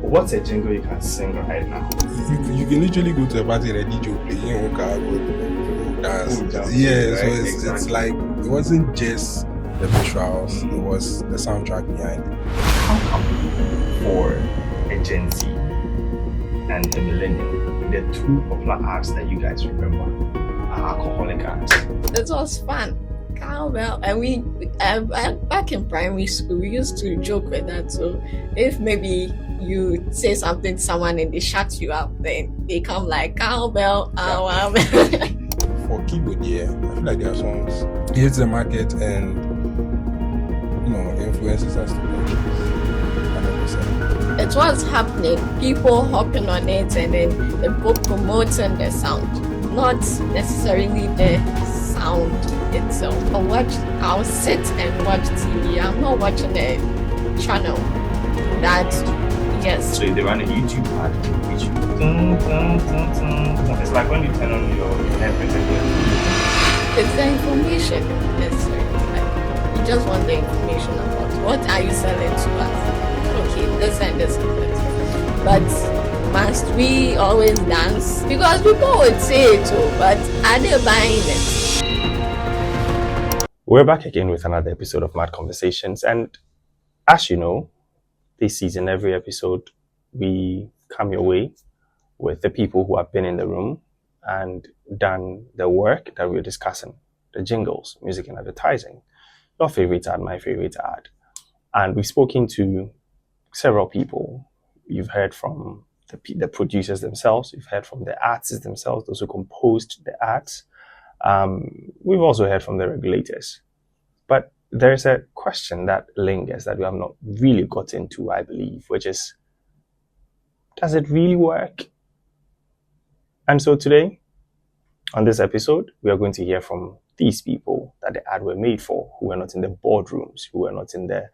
What's a jingle you can sing right now? You can literally go to a party and a DJ will play, you know, dance. Yeah, right? So it's like, it wasn't just the visuals, it was the soundtrack behind it. How come for a Gen Z and a millennial, the two popular acts that you guys remember are alcoholic acts? It was fun. Cowbell, and we back in primary school we used to joke with that. So if maybe you say something to someone and they shut you up, then they come like cowbell. For keyboard, yeah, I feel like their songs hits the market and influences us to be 100%. It was happening, people hopping on it, and then the book promoting the sound, not necessarily the sound itself. I'll sit and watch TV. I'm not watching a channel that, yes. So if they run a YouTube ad, which it's like when you turn on your Netflix again. It's the information necessarily. Like, you just want the information about what are you selling to us. Okay, this and this and this. But must we always dance? Because people would say it too, but are they buying it? We're back again with another episode of Mad Conversations, and as you know, this season, every episode, we come your way with the people who have been in the room and done the work that we're discussing, the jingles, music and advertising, your favorite ad, my favorite ad. And we've spoken to several people. You've heard from the producers themselves, you've heard from the artists themselves, those who composed the ads. We've also heard from the regulators. But there's a question that lingers that we have not really got into, I believe, which is, does it really work? And so today, on this episode, we are going to hear from these people that the ad were made for, who were not in the boardrooms, who were not in the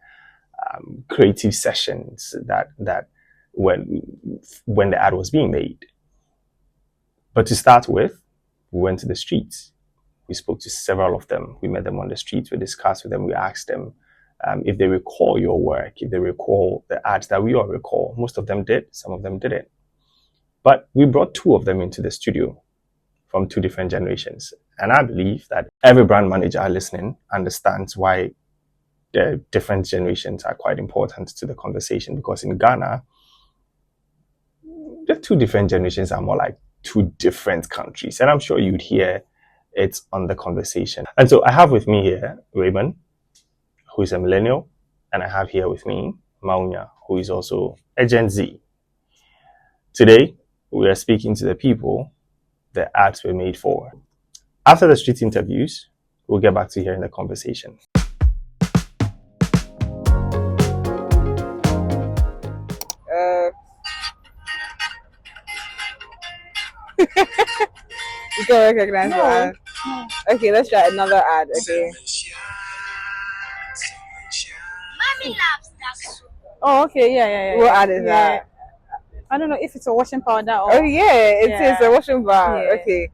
creative sessions that when the ad was being made. But to start with, we went to the streets. We spoke to several of them. We met them on the streets. We discussed with them. We asked them if they recall your work, if they recall the ads that we all recall. Most of them did. Some of them didn't. But we brought two of them into the studio from two different generations. And I believe that every brand manager listening understands why the different generations are quite important to the conversation. Because in Ghana, the two different generations are more like two different countries. And I'm sure you'd hear it's on the conversation. And so I have with me here Raymond, who is a millennial, and I have here with me Mawunya, who is also a Gen Z. Today, we are speaking to the people the ads were made for. After the street interviews, we'll get back to hearing the conversation. You can recognize that. Okay, let's try another ad. Okay. Mommy loves that. Oh, okay, yeah. What ad is that? I don't know if it's a washing powder or. Oh yeah, it is a washing bar. Yeah. Okay.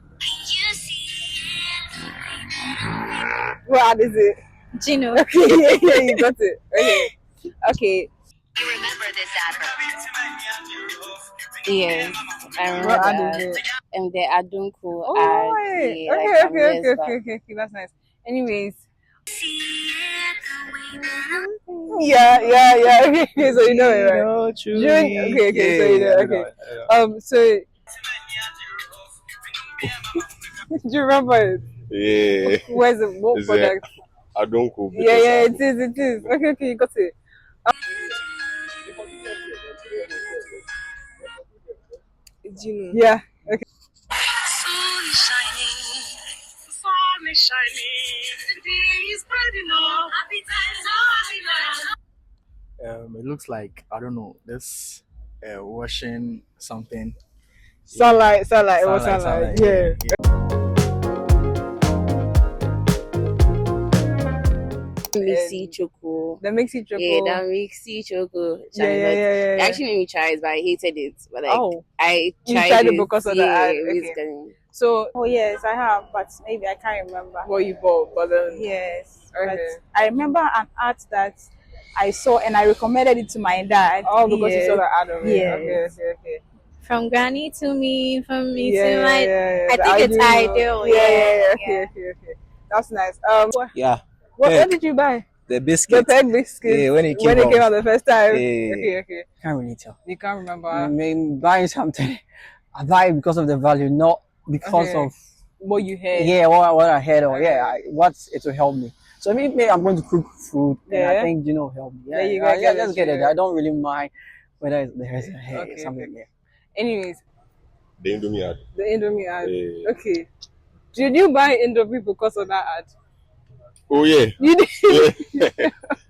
What ad is it? Jingle. Okay, yeah, you got it. Okay. You remember this advert? Yes, I remember What ad that. is it? And the Adunku Oh, ad. Okay. That's nice. Anyways. Yeah. Okay, so you know it, right? No, Okay, so you know. Okay. So do you remember it? Yeah. Where's the what Is product? I don't go. Yeah, it is. Okay, you got it. Jingle. Yeah. Okay. Sun is shining, the day is burning up. It looks like, I don't know, this washing something. Sunlight. It was sunlight. Yeah. Mixi choco. The mixy choco. Yeah, that mixi choco. Yeah. They actually made me try it, but I hated it. But like, I You tried tried it it because of the ad. Okay. basically. So Oh yes, I have, but maybe I can't remember. what you bought, but then Yes, Okay. but I remember an ad that I saw and I recommended it to my dad. Oh, because you saw the ad of it. Yes. Okay. From Granny to me, from me Yeah, to my. yeah. I think it's ideal. Yeah. Okay. That's nice. Yeah. What did you buy? The biscuit. The peg biscuit. Yeah, when it came out the first time. Yeah. Okay. Can't really tell. You can't remember. I mean, buying something, I buy it because of the value, not because of what you heard. Yeah, what I heard or what it will help me. So maybe I'm going to cook food, and I think will help me. Yeah, there you go. Let's get it. I don't really mind whether there is something there. Anyways, the Indomie ad. Yeah. Okay. Did you buy Indomie because of that ad? Oh yeah. You did.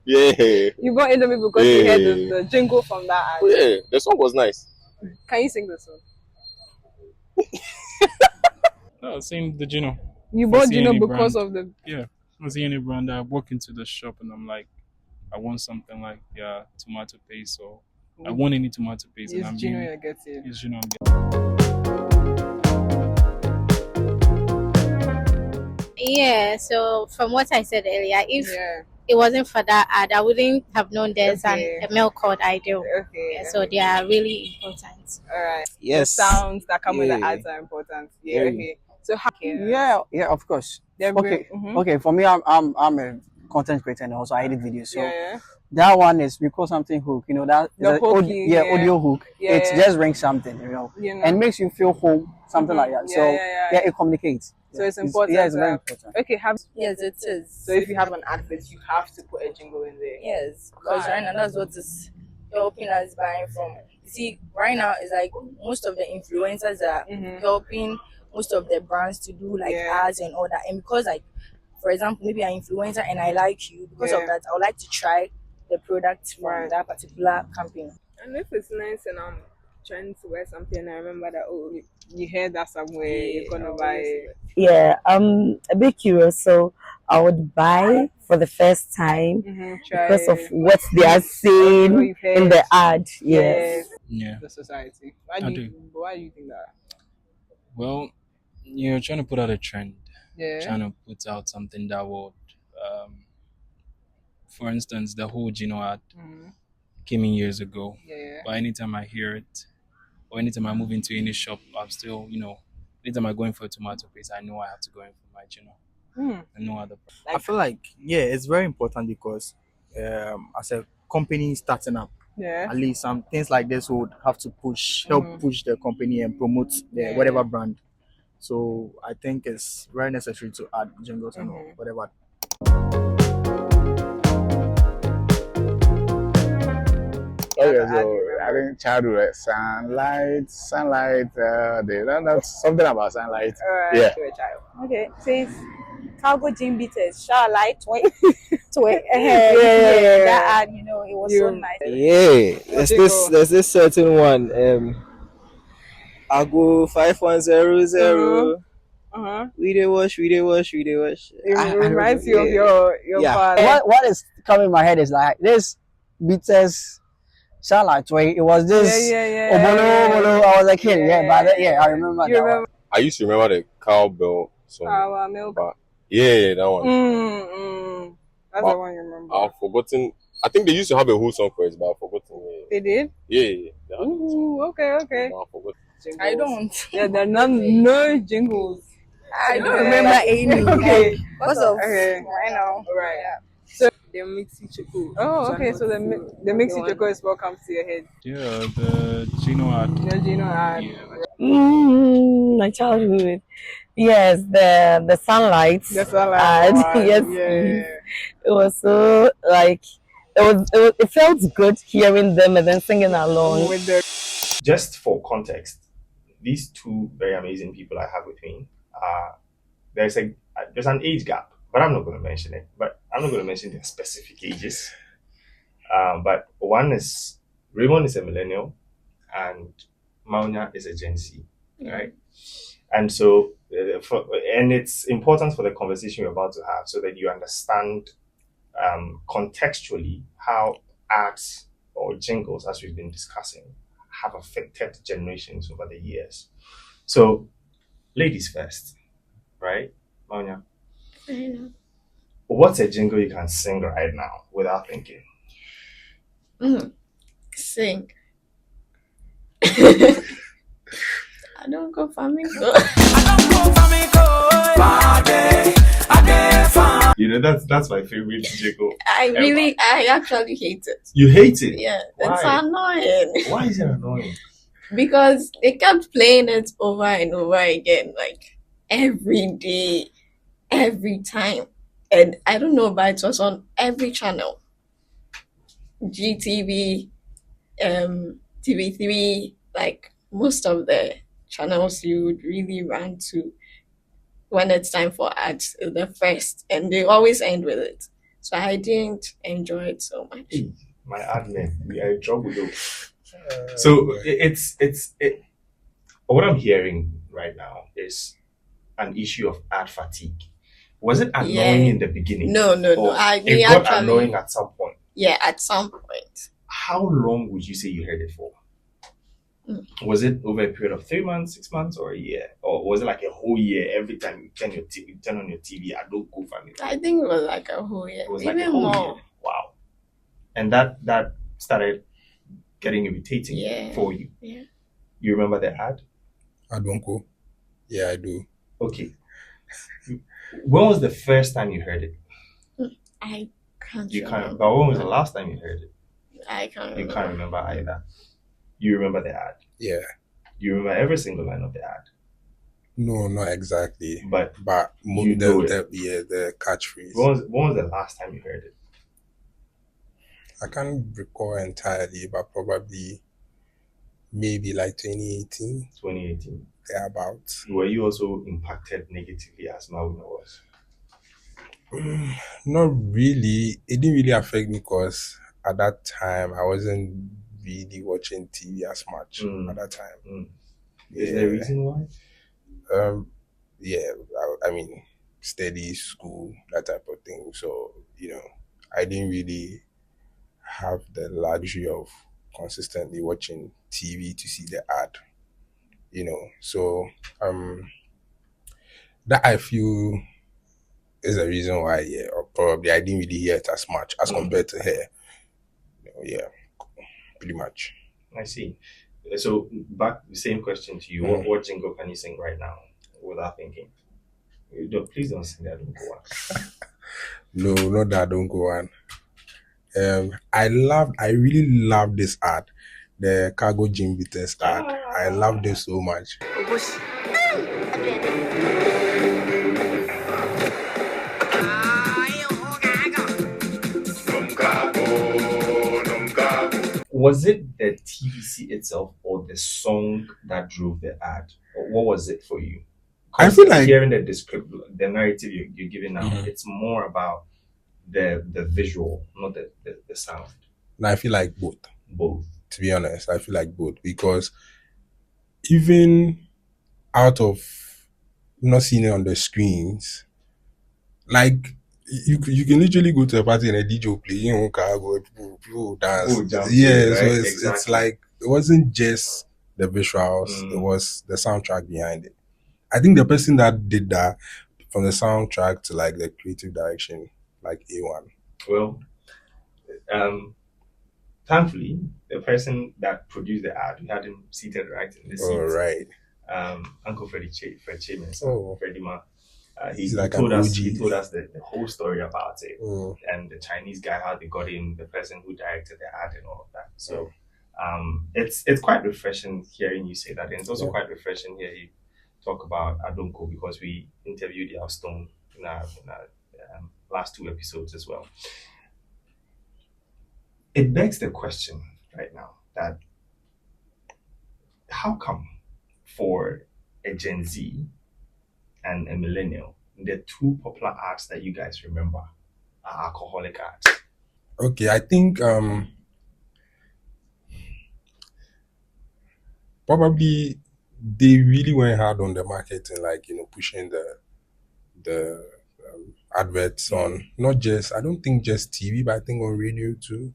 Yeah. You bought Indomie because you heard the jingle from that ad. Oh yeah. The song was nice. Can you sing the song? No, same the Gino. You bought Gino because of the. Yeah. I was any brand. I walk into the shop and I'm like, I want something like tomato paste, or I want any tomato paste. It's Gino you're getting. It's Gino I'm getting. Yeah, so from what I said earlier, if it wasn't for that ad, I wouldn't have known there's a milk called Ideal. So they are really important. Alright. Yes. The sounds that come with the ads are important. Yeah. Okay. So yeah, of course. Okay. For me, I'm a content creator and also I edit videos. So that one is because something hook. That audio hook. Yeah. It just brings something, and makes you feel home, something like that. So it communicates. So it's important. Yeah, it's very important. Okay, Yes, it is. So if you have an advert, you have to put a jingle in there. Yes, because right now that's what is helping us buying from. You see, right now it's like most of the influencers are helping most of the brands to do like ads and all that. And because like, for example, maybe I'm an influencer and I like you, because of that, I would like to try the product from that particular company. And if it's nice and I'm trying to wear something, I remember that you heard that somewhere, you're gonna buy it. Yeah, I'm a bit curious, so I would buy for the first time because of what they are saying in the ad. Yes. Yeah. The society. Why do you think that? Well, you're trying to put out a trend. Yeah. Trying to put out something that would, for instance, the whole Gino ad came in years ago. Yeah. But anytime I hear it, or anytime I move into any shop, I'm still, anytime I'm going for a tomato paste, I know I have to go in for my Gino. And no other. I feel like, it's very important because as a company starting up, at least some things like this would have to help push the company and promote the whatever brand. So I think it's very necessary to add jingles and whatever. Okay, so I think childhood, sunlight, that's something about sunlight. Alright, Yeah. you're a child. Okay, says cargo gym beaters, Charlotte, that ad, it was so nice. Yeah, there's this certain one. I go 5100. We dey wash. It reminds you of your father. What is coming in my head is like this beaters. Charlotte way. It was this Obolo. I was a kid, but I remember that one. I used to remember the cowbell song. Our milk. Yeah, that one. That's the one you remember. I've forgotten. I think they used to have a whole song for it, but I've forgotten. They did? Yeah. Ooh, okay. I've forgotten. I don't. Yeah, there are no jingles. I don't remember any. Okay. Because of right now. Right. So the mixy choco. Oh, okay. So the mixy choco is what comes to your head. Yeah, the Gino ad. The Gino ad. My childhood. Yes, the sunlight. The sunlight ad. one. Yes, it was so like it felt good hearing them and then singing along. Just for context, these two very amazing people I have with me, there's an age gap, but I'm not going to mention it. But I'm not going to mention their specific ages. But one is Raymond is a millennial, and Mawunya is a Gen Z, right? And so, and it's important for the conversation we're about to have, so that you understand contextually how ads or jingles, as we've been discussing, have affected generations over the years. So, ladies first, right? Mawunya, what's a jingle you can sing right now without thinking? Sing. I don't go flamenco. You know, that's my favorite jingle. I actually hate it. You hate it? Yeah. Why? It's annoying. Why is it annoying? Because they kept playing it over and over again, like every day, every time. And I don't know, but it was on every channel. GTV, TV3, like most of the channels you would really run to when it's time for ads, the first, and they always end with it. So I didn't enjoy it so much. Hey, my admin, we are in trouble though. So it's what I'm hearing right now is an issue of ad fatigue. Was it annoying in the beginning? No. It got annoying at some point. Yeah, at some point. How long would you say you heard it for? Was it over a period of 3 months, 6 months, or a year? Or was it like a whole year every time you turn on your TV, I don't go family? I think it was like a whole year. It was even like a whole more. year. Wow. And that started getting irritating for you. Yeah. You remember the ad? I don't go. Yeah, I do. Okay. When was the first time you heard it? I can't You remember. can't. But when was the last time you heard it? I can't remember. You can't remember either. You remember the ad? Yeah. You remember every single line of the ad? No, not exactly. But you know the catchphrase. When was the last time you heard it? I can't recall entirely, but probably maybe like 2018. 2018. Thereabouts. Were you also impacted negatively as Mawunya was? Not really. It didn't really affect me because at that time I wasn't really watching TV as much at that time. Is there a reason why? I mean, steady school, that type of thing. So, I didn't really have the luxury of consistently watching TV to see the ad. So that I feel is the reason why, or probably I didn't really hear it as much as compared to her. Pretty much. I see. So back the same question to you. What jingle can you sing right now without thinking? Please don't sing that Don't Go On. No, not that Don't Go On. I really loved this ad, the Cargo Jingle ad. I loved it so much. Was it the TVC itself or the song that drove the ad? Or what was it for you? I feel like hearing the narrative you're giving now, it's more about the visual, not the sound. No, I feel like both. Both. To be honest, I feel like both because even out of not seeing it on the screens, like you can literally go to a party and a DJ will play, people dance. Jump Yeah, right? so it's Exactly. like it wasn't just the visuals, it was the soundtrack behind it. I think the person that did that from the soundtrack to like the creative direction, like A1. Well, thankfully, the person that produced the ad, we had him seated right in the seat. Oh, right. Uncle Fred Chambers, Freddie Ma. He like told an us OG. he told us the whole story about it, Mm. and the Chinese guy, how they got in, the person who directed the ad and all of that. So it's quite refreshing hearing you say that, and it's also quite refreshing hearing you talk about Adonko because we interviewed Yao Stone in our last 2 episodes as well. It begs the question right now that how come for a Gen Z and a millennial, the 2 popular ads that you guys remember are alcoholic ads? Okay, I think probably they really went hard on the marketing, like pushing the adverts on not just, I don't think just TV, but I think on radio too.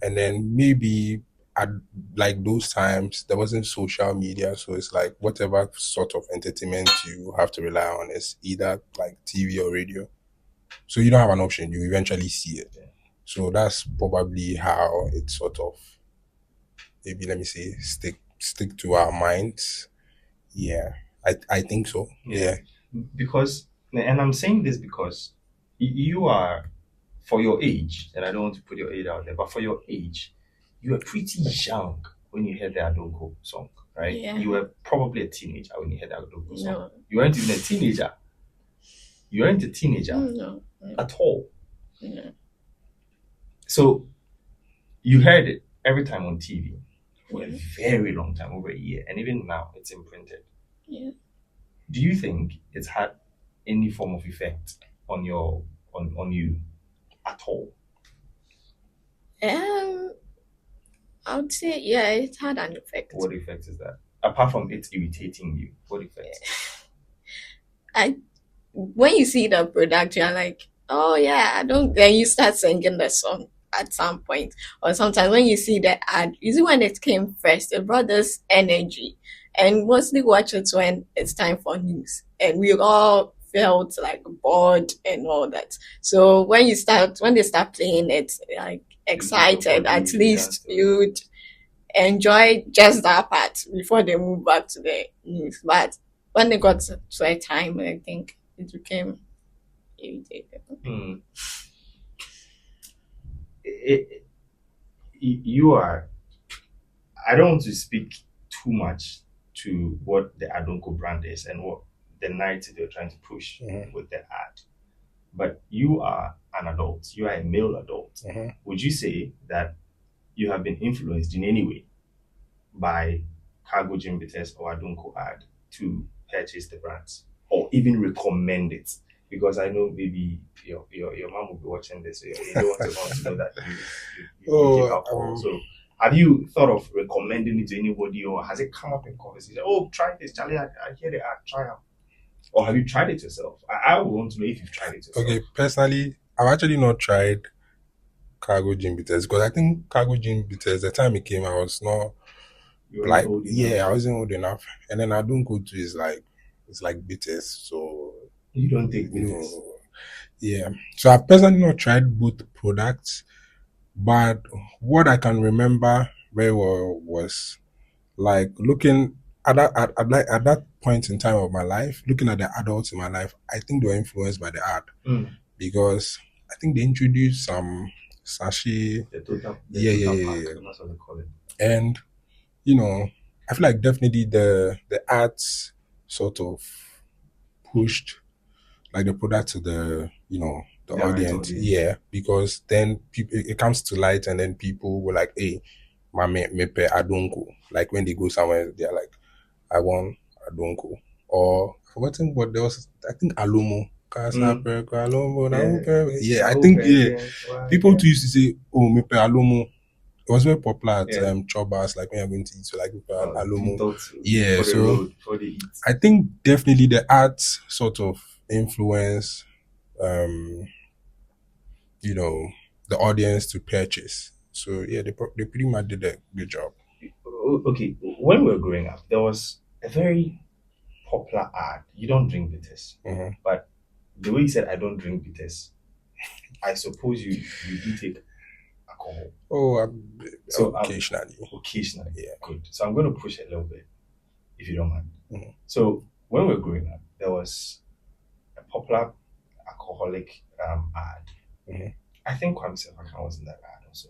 And then maybe at like those times there wasn't social media, so it's like whatever sort of entertainment you have to rely on is either like TV or radio. So you don't have an option, you eventually see it. So that's probably how it sort of, maybe let me say, stick to our minds. Yeah, I think so. Yeah. Because, and I'm saying this because you are, for your age, and I don't want to put your age out there, but for your age, you were pretty young when you heard the Adonko song, right? Yeah. You were probably a teenager when you heard the Adonko song. No. You weren't even a teenager. You weren't a teenager at all. No. So you heard it every time on TV for a very long time, over a year, and even now it's imprinted. Yeah. Do you think it's had any form of effect on your on you at all? I would say it had an effect. What effect is that? Apart from it irritating you, what effect? When you see the product, you're like, oh yeah, then you start singing the song at some point. Or sometimes when you see the ad, you see when it came first, it brought this energy. And mostly watch it when it's time for news. And we all felt like bored and all that. So when they start playing it, like excited, at least you'd enjoy just that part before they move back to the news. But when they got to a time, I think it became irritating. You are, I don't want to speak too much to what the Adonko brand is and what the narrative they're trying to push with the ad. But you are an adult, you are a male adult. Would you say that you have been influenced in any way by Cargo Jimbites or Adonko ad to purchase the brands or even recommend it? Because I know maybe your mom will be watching this, so you don't want to know that you give alcohol. So have you thought of recommending it to anybody, or has it come up in conversation? Oh, try this, Charlie, I hear the ad, try out. Or have you tried it yourself? I would want to know if you've tried it yourself. Okay, personally, I've actually not tried Cargo Gym Bitters because I think Cargo Gym Bitters, the time it came, I was not I wasn't old enough. And then I don't go to it's like bitters, so you don't take bitters. Yeah. So I've personally not tried both products, but what I can remember very well was like looking at that point in time of my life, looking at the adults in my life, I think they were influenced by the ad because I think they introduced some sachet. The total pack, that's what they call it. And I feel like definitely the ads sort of pushed like the product to the audience. Yeah, because then people, it comes to light, and then people were like, hey, mame mepe adonko. Like when they go somewhere, they're like, I want adonko. Or forgotten what there was, I think alomo. Yeah, I think people too used to say, oh, mepe alomo. It was very popular at chobas, like when you're going to eat, so like alomo. Yeah, so I think definitely the ads sort of influence the audience to purchase. So yeah, they pretty much did a good job. Okay, when we were growing up, there was a very popular ad. You don't drink bitters, but the way you said I don't drink bitters, I suppose you do take alcohol. Oh, occasionally. Occasionally, yeah. Good. So I'm going to push it a little bit, if you don't mind. So when we were growing up, there was a popular alcoholic ad. I think Kwame Sefakan was in that ad also.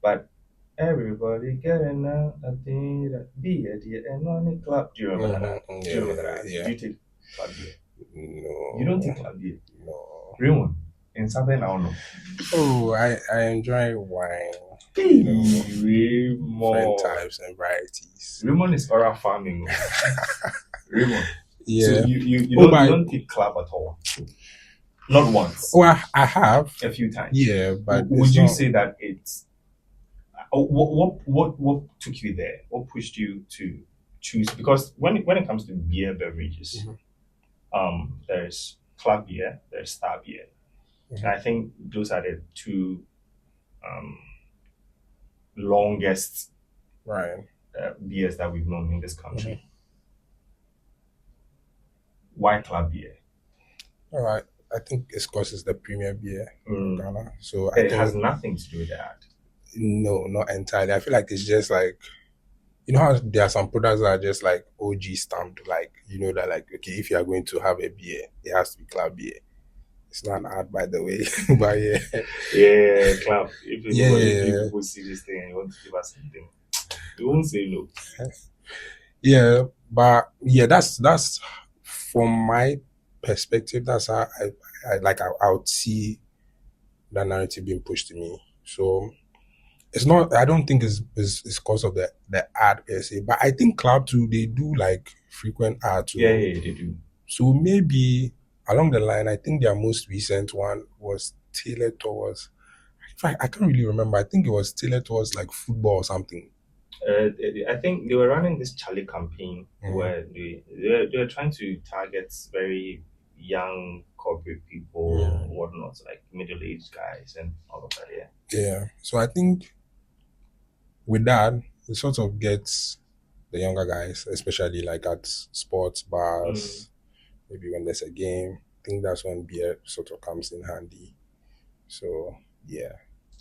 But everybody getting a thing that beer, and money club. Do you remember that? Do you remember that? Yeah. Do you take club beer? No. You don't take club beer? No. Raymond, in something I don't know. Oh, I enjoy wine. Raymond. Different types and varieties. Raymond is oral farming. Raymond. Yeah. So you don't take club at all? Not once. Oh, I have a few times. Yeah, but would you say that it's what took you there? What pushed you to choose? Because when it comes to beer beverages, there's club beer, there's star beer, and I think those are the two longest beers that we've known in this country. Why club beer? All right. I think it's because it's the premium beer in Ghana. So it has nothing to do with that. No, not entirely. I feel like it's just like, you know how there are some products that are just like OG stamped, like, you know, that like, okay, if you are going to have a beer, it has to be club beer. It's not an ad, by the way, but yeah. Yeah, club. If people see this thing and you want to give us something, you won't say no. Yeah, but yeah, that's from my perspective. That's how I would see that narrative being pushed to me. So it's not. I don't think it's because of the ad per se, but I think Club too, they do like frequent ads. Yeah, they do. So maybe along the line, I think their most recent one was tailored towards. In fact, I can't really remember. I think it was tailored towards like football or something. I think they were running this Charlie campaign where they were trying to target very young corporate people, whatnot, like middle-aged guys and all of that. Yeah. So I think with that, it sort of gets the younger guys, especially like at sports bars, maybe when there's a game. I think that's when beer sort of comes in handy. So yeah.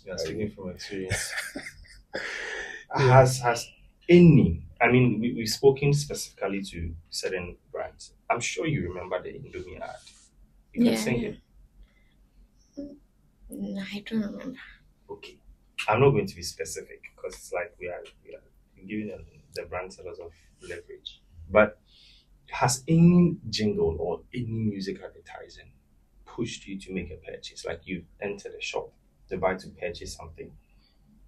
Yeah, speaking from experience. Has any, I mean, we've spoken specifically to certain brands. I'm sure you remember the Indomie ad. You can sing it. No, I don't remember. Okay. I'm not going to be specific because it's like we are giving the brands a lot of leverage. But has any jingle or any music advertising pushed you to make a purchase? Like you enter the shop, to buy to purchase something.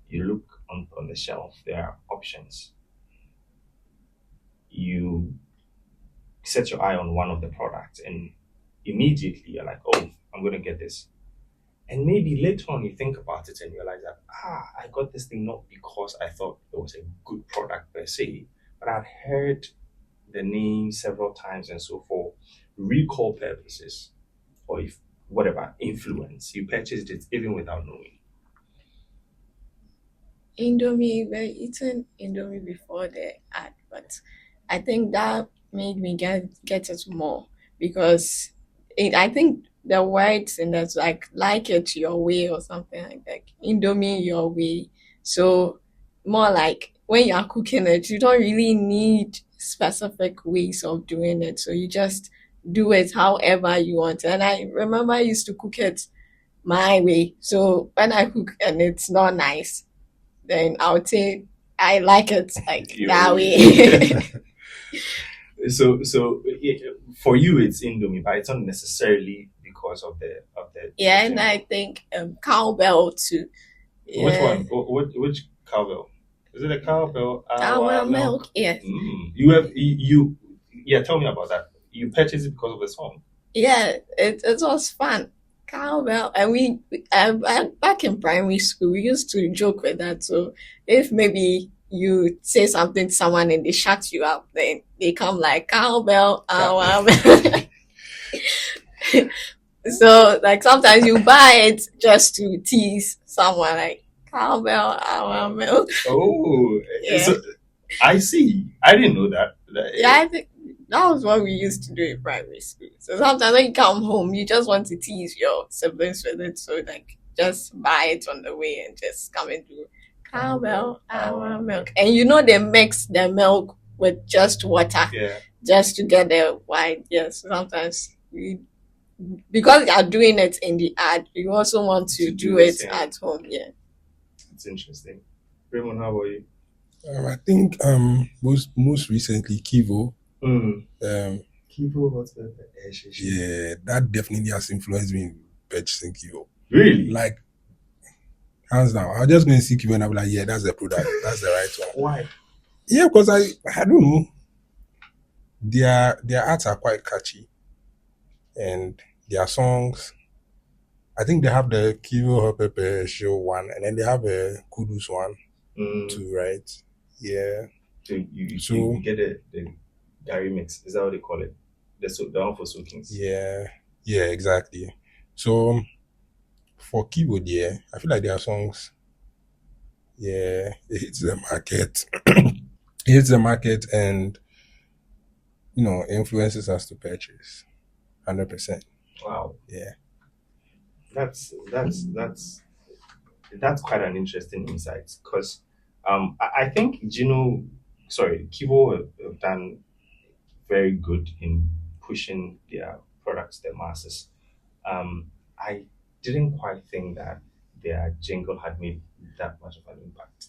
You look on the shelf, there are options. You set your eye on one of the products and immediately you're like, oh, I'm going to get this. And maybe later on you think about it and realize that, I got this thing not because I thought it was a good product per se, but I'd heard the name several times and so for recall purposes or if whatever influence, you purchased it even without knowing. Indomie, we're eating Indomie before the ad, but I think that made me get it more because I think the words in that's like it your way or something like that. Indomie your way. So more like when you're cooking it, you don't really need specific ways of doing it. So you just do it however you want. And I remember I used to cook it my way. So when I cook and it's not nice, then I would say I like it like that way. So for you it's Indomie, but it's not necessarily because of the yeah, and I think cowbell too. Yeah. Which one? Which cowbell? Is it a cowbell? Our milk, yes. You tell me about that. You purchased it because of the song. Yeah, it was fun. Cowbell, and we back in primary school we used to joke with that. So if maybe you say something to someone and they shut you up, then they come like cowbell, our milk. So like sometimes you buy it just to tease someone like cowbell, our milk. Oh, yeah. So I see. I didn't know that. Yeah, I think that was what we used to do in primary school. So sometimes when you come home, you just want to tease your siblings with it. So like just buy it on the way and just come and do cowbell, our milk. And you know they mix the milk with just water just to get the white. Yes, sometimes because you are doing it in the ad, you also want to do it at home. Yeah. It's interesting. Raymond, how about you? I think most recently Kivo. Kivo, what's that? Yeah, that definitely has influenced me in purchasing Kivo. Really? Like, hands down. I'll just go and see Kivo and I'll be like, yeah, that's the product. That's the right one. Why? Yeah, because I don't know. Their ads are quite catchy. And their songs, I think they have the Kivo Hot Pepper Show one, and then they have a Kudus one too, right? Yeah. So you get the Gary mix. Is that what they call it? The one for soakings. Yeah, exactly. So for keyboard, I feel like their songs, it hits the market. It hits the market and influences us to purchase 100%. Wow. Yeah. That's quite an interesting insight because I think Kivo have done very good in pushing their products to the masses. I didn't quite think that their jingle had made that much of an impact.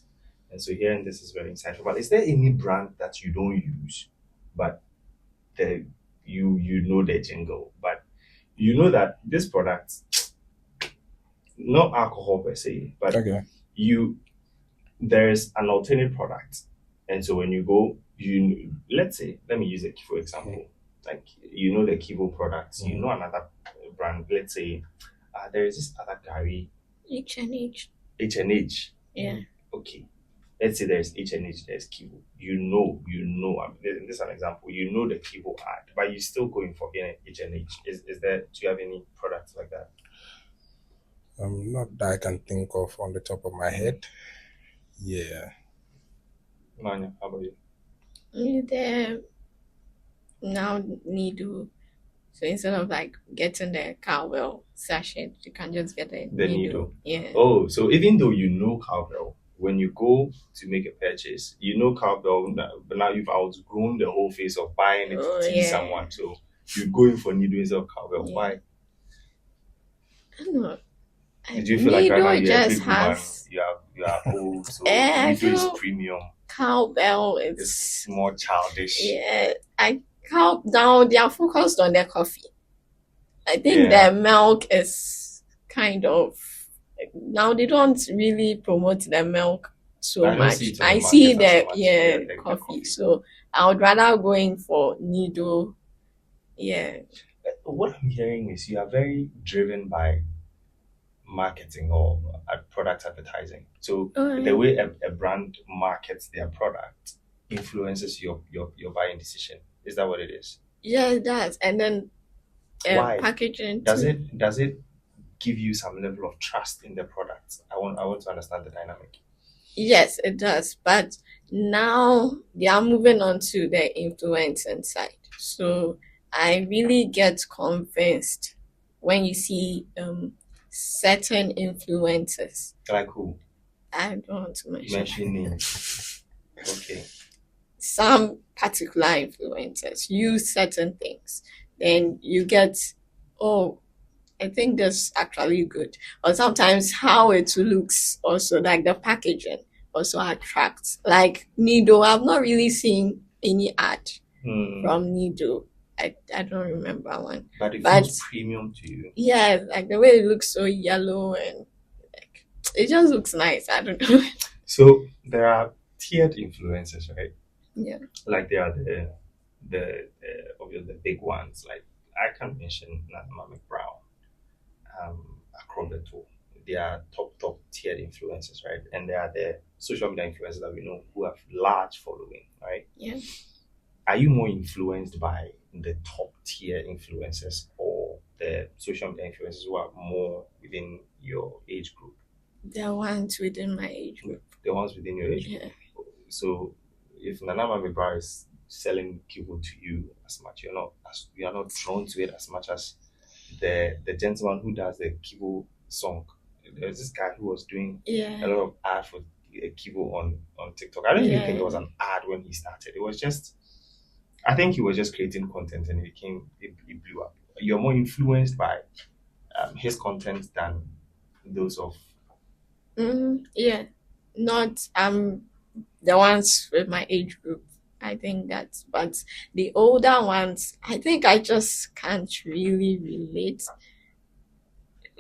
And so hearing this is very insightful. But is there any brand that you don't use, but you know the jingle, but you know that this product, not alcohol per se, but Okay. there's an alternate product, and so when you go, let's say, let me use it for example, like you know the Kivo products, you know another brand, let's say, there is this other Gary H&H. H&H. Yeah. Okay. Let's say there's H&H, there's Kivo. You know. This is an example. You know the Kivo ad, but you're still going for H&H. Is there? Do you have any products like that? Not that I can think of on the top of my head. Yeah. Mawunya, how about you? The now Nido. So instead of like getting the cowbell sachet, you can just get the Nido. Yeah. Oh, so even though you know cowbell, when you go to make a purchase, you know cowbell, but now you've outgrown the whole phase of buying it to tease someone. So you're going for Nido instead of cowbell. Yeah. Why? I don't know. Did you feel like right now you're a big woman, you are old, so Nido is premium. Cowbell is more childish. Yeah, now they are focused on their coffee. I think their milk is kind of, now they don't really promote their milk so much. I see the coffee. So I would rather going for Nido. Yeah. What I'm hearing is you are very driven by marketing or product advertising. So the way a brand markets their product influences your buying decision. Is that what it is? Yeah, it does. And then packaging. Does it give you some level of trust in the product? I want to understand the dynamic. Yes, it does. But now they are moving on to the influencing side. So I really get convinced when you see certain influencers. Like who? I don't want to mention names. Okay. Some particular influencers use certain things. Then you get, I think that's actually good. Or sometimes how it looks also, like the packaging also attracts. Like Nido, I've not really seen any ad from Nido. I don't remember one. But it feels premium to you. Yeah, like the way it looks so yellow and like it just looks nice. I don't know. So there are tiered influencers, right? Yeah. Like there are the big ones. Like I can mention Mama Brown, Acrobato. They are top tiered influencers, right? And there are the social media influencers that we know who have large following, right? Yeah. Are you more influenced by the top tier influencers or the social media influencers who are more within your age group? The ones within my age group. The ones within your age group. So if Nana Mamibra is selling Kivo to you as much, you are not drawn to it as much as the gentleman who does the Kivo song. There's this guy who was doing a lot of ad for Kivo on TikTok. I don't even think it was an ad when he started. It was just, I think he was just creating content and it blew up. You're more influenced by his content than those of... Yeah, not the ones with my age group. I think that's, but the older ones, I think I just can't really relate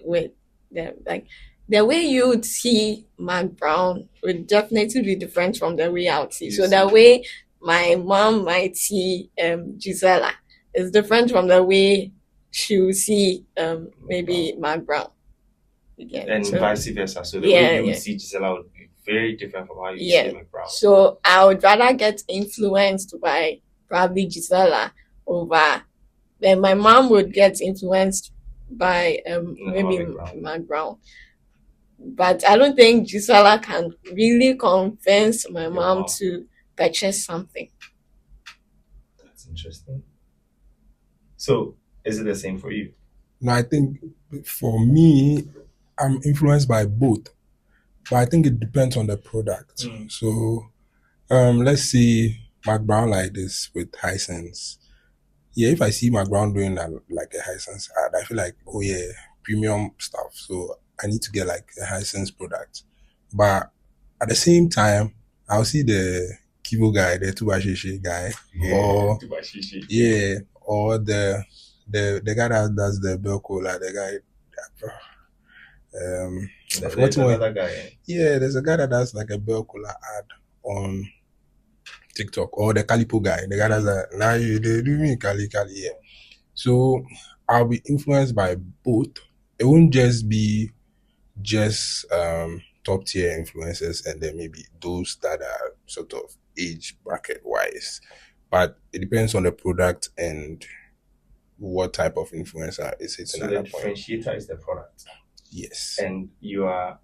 with them. Like the way you would see Mark Brown would definitely be different from the way I would see. So the way my mom might see Gisela is different from the way she will see maybe Mark Brown. Again. And so, vice versa. So the way you would see Gisela would be very different from how you see Mark Brown. So I would rather get influenced by probably Gisela over, then my mom would get influenced by maybe Mark Brown. But I don't think Gisela can really convince my mom to purchase something. That's interesting. So is it the same for you? No, I think for me, I'm influenced by both, but I think it depends on the product. So, let's see Mark Brown like this with Hisense. Yeah, if I see Mark Brown doing like a Hisense ad, I feel like, oh yeah, premium stuff. So I need to get like a Hisense product. But at the same time, I'll see the Kivo guy, the Tubashishi guy, or the guy that does the Belcola, the guy. There's another guy. Yeah, there's a guy that does like a Belcola ad on TikTok, or the Calipo guy, the guy that's now you do me Cali, yeah. So I'll be influenced by both. It won't just be top tier influencers and then maybe those that are sort of age bracket wise, but it depends on the product and what type of influencer is hitting so at the that point. differentiator is the product. Yes. And you are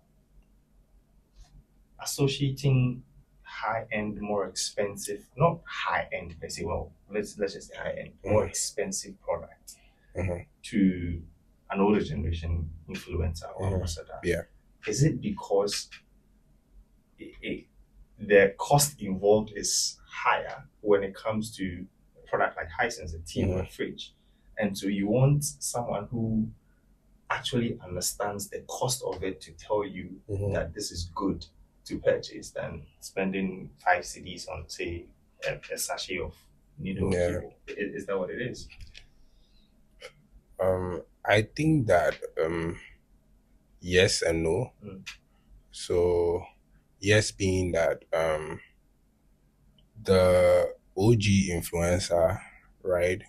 associating high-end, more expensive, not high-end, let's say, well, let's just say high-end, more expensive product to an older generation influencer or ambassador. Yeah. Is it because the cost involved is higher when it comes to a product like Hisense, a TV or a fridge? And so you want someone who actually understands the cost of it to tell you that this is good to purchase than spending 5 CDs on, say, a sachet of needle. Is that what it is? I think that yes and no. So yes being that the OG influencer, right?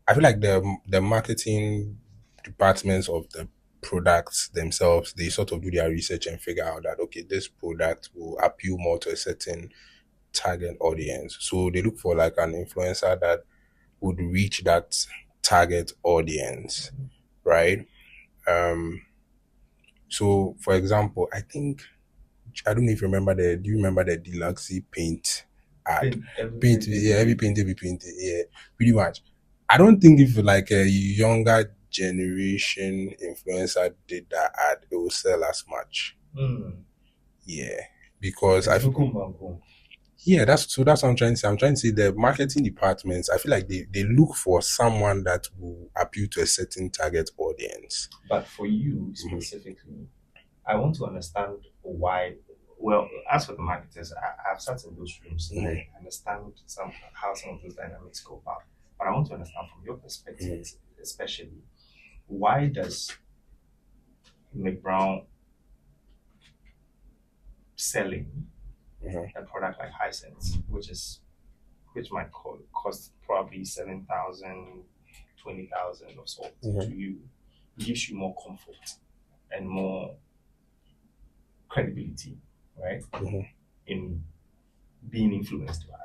I feel like the marketing departments of the products themselves, they sort of do their research and figure out that, okay, this product will appeal more to a certain target audience. So they look for like an influencer that would reach that target audience, right? So for example, I don't know if you remember do you remember the Deluxe paint ad? Every paint, yeah, pretty much. I don't think if like a younger generation influencer did that ad, it will sell as much. Yeah, because that's what I'm trying to say. I'm trying to say the marketing departments, I feel like they look for someone that will appeal to a certain target audience. But for you specifically, I want to understand why. Well, as for the marketers, I've sat in those rooms and I understand how some of those dynamics go about. But I want to understand from your perspective, especially, why does McBrown selling a product like Hisense, which might cost probably 7,000, 20,000 or so to you, gives you more comfort and more credibility, right? In being influenced by,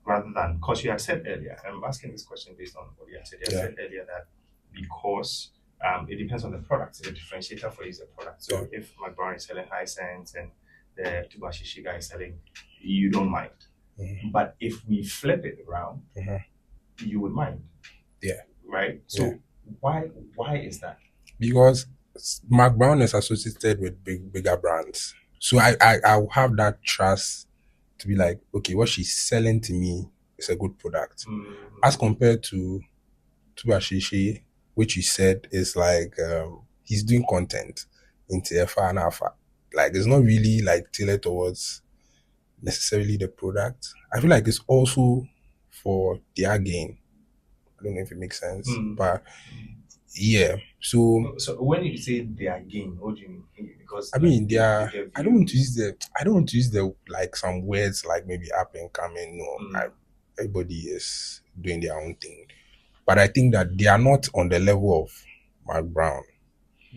rather than, because you had said earlier, I'm asking this question based on what you had said. You had said earlier that because it depends on the product, the differentiator for you is the product. So if McBrown is selling Hisense and the Tubashishi guy is selling, you don't mind. But if we flip it around, you would mind. Yeah. Right? So why is that? Because Mark Brown is associated with bigger brands. So I'll have that trust to be like, okay, what she's selling to me is a good product. As compared to Tubashishi, which you said is like he's doing content into Efa and Alpha. Like it's not really like tailored towards necessarily the product. I feel like it's also for their gain. I don't know if it makes sense, but yeah. So when you say their gain, what do you mean? Because I mean I don't want to use the like some words like maybe up and coming. No, everybody is doing their own thing, but I think that they are not on the level of Mark Brown.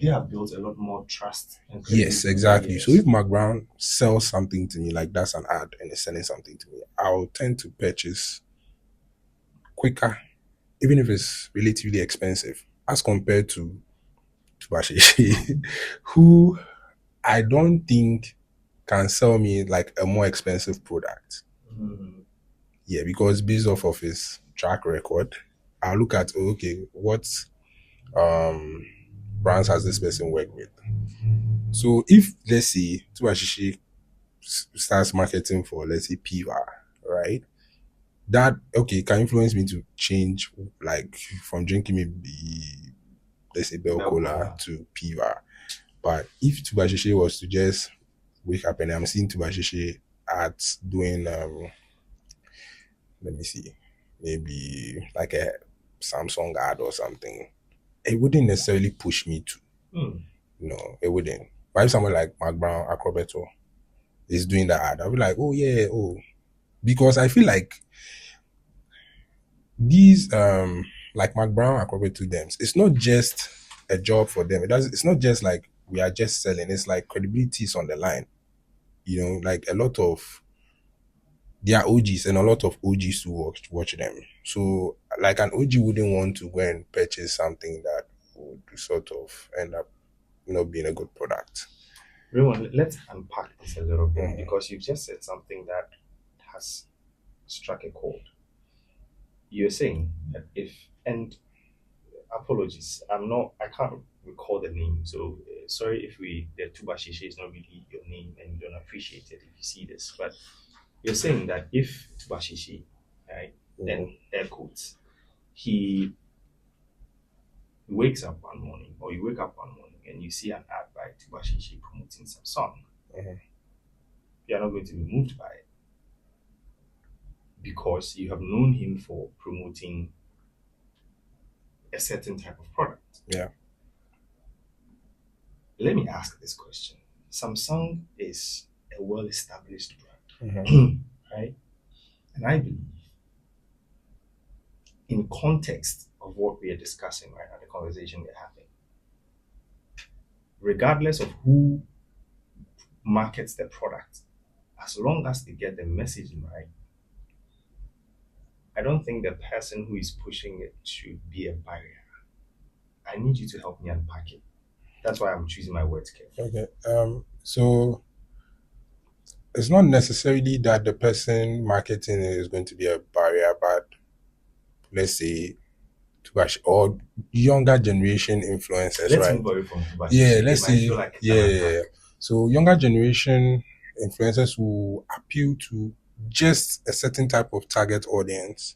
They have built a lot more trust. Yes, exactly. So if Mark Brown sells something to me, like that's an ad and is selling something to me, I'll tend to purchase quicker, even if it's relatively expensive, as compared to Bashishi, who I don't think can sell me like a more expensive product. Yeah, because based off of his track record, I'll look at, okay, what brands has this person worked with? So if, let's say, Tubashishi starts marketing for, let's say, Piva, right? That, okay, can influence me to change, like, from drinking maybe, let's say, Bell Cola to Piva. But if Tubashishi was to just wake up and I'm seeing Tubashishi ads doing, let me see, maybe like a Samsung ad or something, it wouldn't necessarily push me to. No, it wouldn't. But if someone like Mark Brown, Acrobato is doing that ad, I'll be like, oh yeah, oh. Because I feel like these, like Mark Brown, Acrobato, them, it's not just a job for them. It's not just like we are just selling. It's like credibility is on the line. You know, like a lot of, they are OGs and a lot of OGs to watch them. So like an OG wouldn't want to go and purchase something that would sort of end up not being a good product. Raymond, let's unpack this a little bit because you've just said something that has struck a chord. You're saying that if, and apologies, I can't recall the name, so sorry if the Tubashishi is not really your name and you don't appreciate it if you see this, but you're saying that if Tubashishi, right, then air quotes, he wakes up one morning, or you wake up one morning and you see an ad by Tubashishi promoting some song, you're not going to be moved by it because you have known him for promoting a certain type of product. Yeah. Let me ask this question. Samsung is a well-established brand, right? And I believe, in context of what we are discussing right now, the conversation we're having, regardless of who markets the product, as long as they get the messaging right, I don't think the person who is pushing it should be a barrier. I need you to help me unpack it. That's why I'm choosing my words carefully. Okay. So it's not necessarily that the person marketing is going to be a barrier, but let's say Tubashi or younger generation influencers, Let's right? move away from Tubashi. Yeah, let's say yeah. So younger generation influencers who appeal to just a certain type of target audience,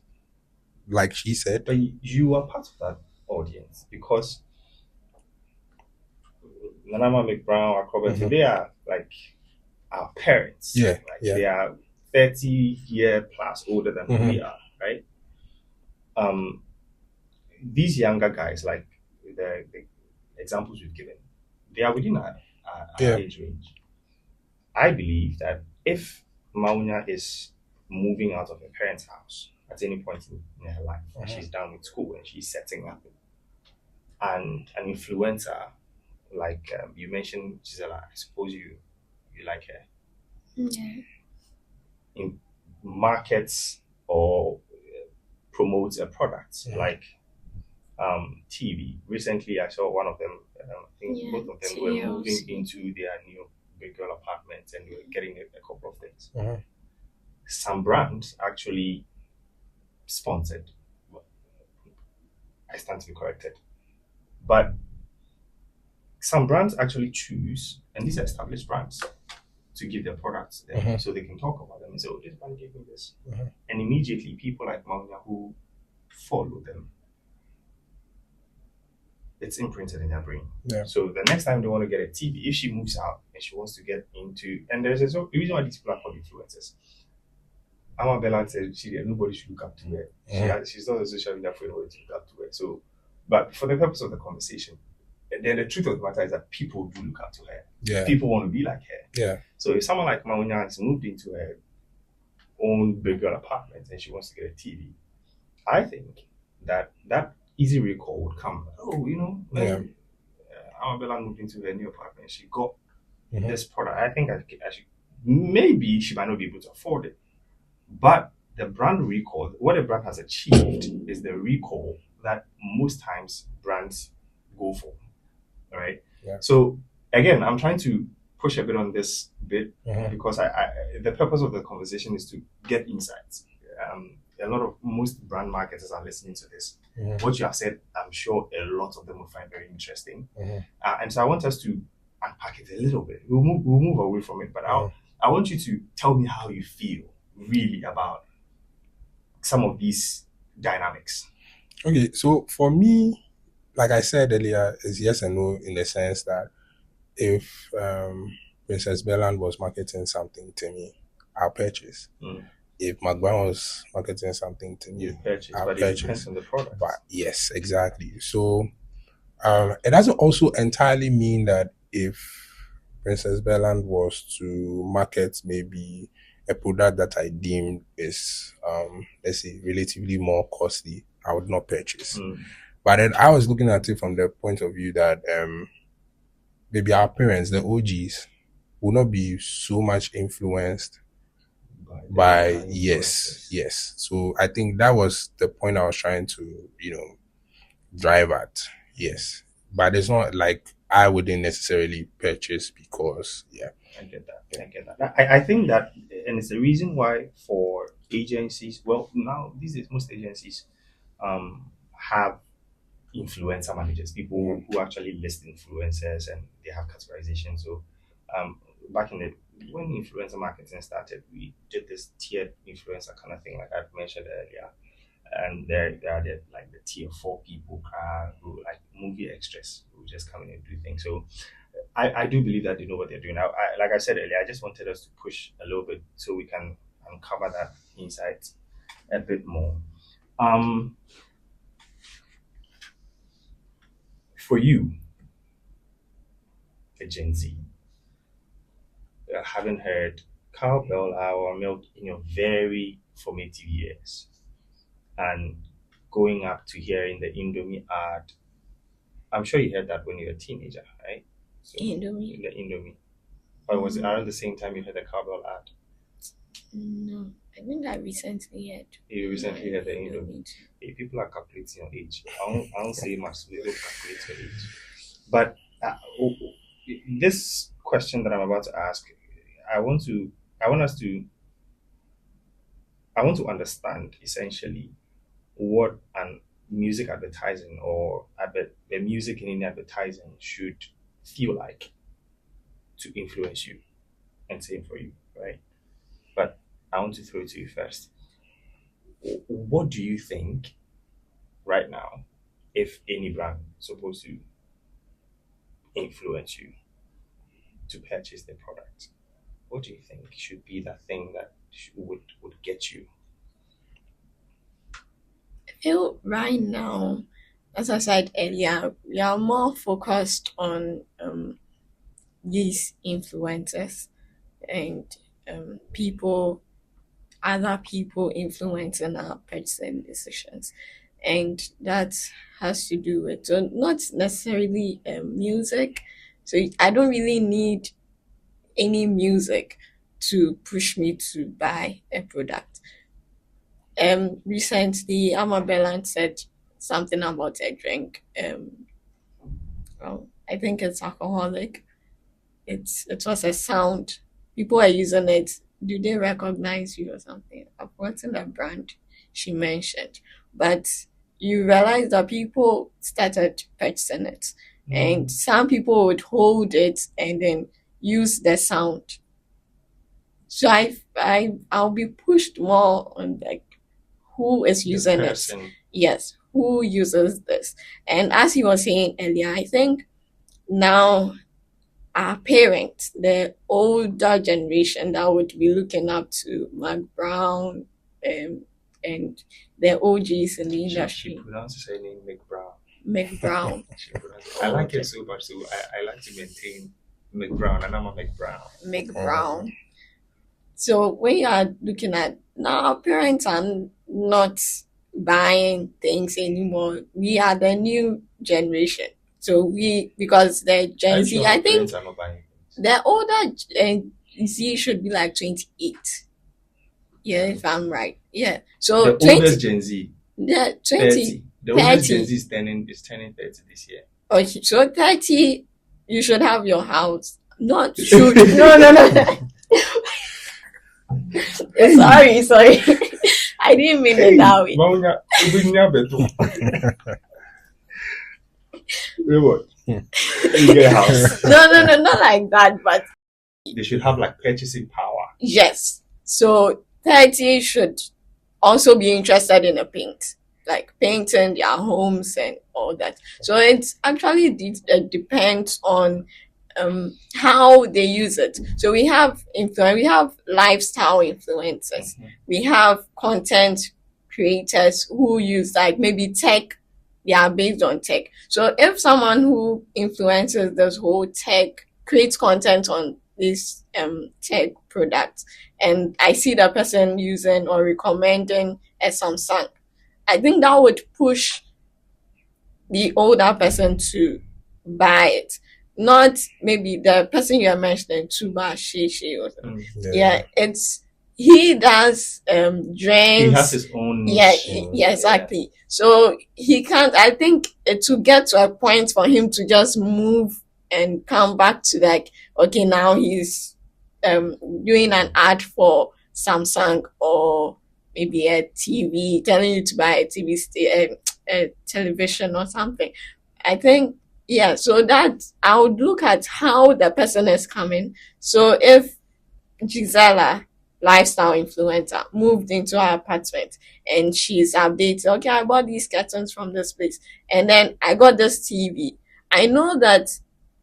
like she said. But you are part of that audience because Nanama McBrown, Akrobeto, they are like our parents. Yeah, like they are 30-year plus older than we are, right? These younger guys, like the examples we've given, they are within our age range. I believe that if Mawunya is moving out of her parents' house at any point in her life, and she's done with school and she's setting up, and an influencer like you mentioned, Gisela, I suppose you like her. Yeah. In markets or promotes a product like TV. Recently, I saw one of them. I think both of them were moving into their new big girl apartments and they were getting a couple of things. Some brands actually sponsored. I stand to be corrected, but some brands actually choose, and these are established brands, to give their products them so they can talk about them and say, oh, this brand gave me this. And immediately people like Mawunya who follow them, it's imprinted in their brain. Yeah. So the next time they want to get a TV, if she moves out and she wants to get into, and there's a reason why these people are called influencers. Amabella said nobody should look up to her. She's not a social media for anybody to look up to her. So, but for the purpose of the conversation, and then the truth of the matter is that people do look up to her. Yeah. People want to be like her. Yeah. So if someone like Mawunya has moved into her own big girl apartment and she wants to get a TV, I think that easy recall would come. Oh, you know, when Amabella moved into her new apartment, she got this product. I think I should, maybe she might not be able to afford it, but the brand recall, what a brand has achieved is the recall that most times brands go for. All right. Yeah. So again, I'm trying to push a bit on this bit because I the purpose of the conversation is to get insights. a lot of most brand marketers are listening to this. Mm-hmm. What you have said, I'm sure a lot of them will find very interesting. Mm-hmm. And so I want us to unpack it a little bit. We'll move away from it, but I want you to tell me how you feel really about some of these dynamics. Okay, so for me, like I said earlier, is yes and no in the sense that if Princess Belland was marketing something to me, I'll purchase. If McBrown was marketing something to me, I'll but purchase. It depends on the product. But yes, exactly. So it doesn't also entirely mean that if Princess Belland was to market maybe a product that I deemed is, let's say, relatively more costly, I would not purchase. But then I was looking at it from the point of view that maybe our parents, the OGs, will not be so much influenced by yes. So I think that was the point I was trying to, drive at. Yes. But it's not like I wouldn't necessarily purchase because, I get that. I think that, and it's the reason why for agencies, well, now these days most agencies have influencer managers, people who actually list influencers and they have categorization. So back in when influencer marketing started, we did this tiered influencer kind of thing, like I mentioned earlier. And there are the tier 4 people who like movie extras who just come in and do things. So I do believe that they know what they're doing. Like I said earlier, I just wanted us to push a little bit so we can uncover that insight a bit more. For you, a Gen Z, having heard Cowbell or Milk in your very formative years, and going up to hearing the Indomie ad, I'm sure you heard that when you were a teenager, right? So, Indomie. The Indomie. Or was it around the same time you heard the Cowbell ad? No, I think I recently heard. You recently heard the Indomie. Hey, people are calculating your age. I don't say much, they don't calculate your age. But this question that I'm about to ask, I want to understand essentially what an music advertising or the music in any advertising should feel like to influence you, and same for you, right? But I want to throw it to you first. What do you think right now, if any brand is supposed to influence you to purchase the product, what do you think should be the thing that would get you? I feel right now, as I said earlier, we are more focused on these influencers and other people influencing our purchasing decisions. And that has to do with, so not necessarily music. So I don't really need any music to push me to buy a product. Recently, Amabellan said something about a drink. I think it's alcoholic. It was a sound. People are using it. Do they recognize you or something? I've forgotten the brand she mentioned. But you realize that people started purchasing it. And some people would hold it and then use the sound. So I'll be pushed more on like who is using it. Yes, who uses this. And as he was saying earlier, I think now our parents, the older generation that would be looking up to Mark Brown and the OGs in the industry. She pronounces her name McBrown. McBrown. I like it so much, so I like to maintain McBrown, and I'm a McBrown. McBrown. So when you are looking at now, our parents are not buying things anymore. We are the new generation. So because the Gen Z, I think the older Z should be like 28. Yeah, if I'm right. Yeah. So the oldest Gen Z. The 20. 30. The oldest Gen Z is turning 30 this year. Okay, so 30, you should have your house. Not should. No. Sorry. I didn't mean it that way. Mawunya, Raymond, you get a house. No, not like that, but They should have like purchasing power. yes. So 30 should also be interested in a paint, like painting their homes and all that. So it's actually depends on how they use it. So we have we have lifestyle influencers, we have content creators who use like maybe tech. They are based on tech. So if someone who influences this whole tech creates content on this tech product, and I see the person using or recommending a Samsung, I think that would push the older person to buy it. Not maybe the person you are mentioning, Tuba Shishi or something. Yeah, it's he does drinks. He has his own niche. Yeah, exactly. So he can't. I think to get to a point for him to just move and come back to like, okay, now he's doing an ad for Samsung or maybe a TV, telling you to buy a TV, a television or something. I think, yeah, so that I would look at how the person is coming. So if Gisela, lifestyle influencer, moved into her apartment and she's updated, okay, I bought these curtains from this place and then I got this TV. I know that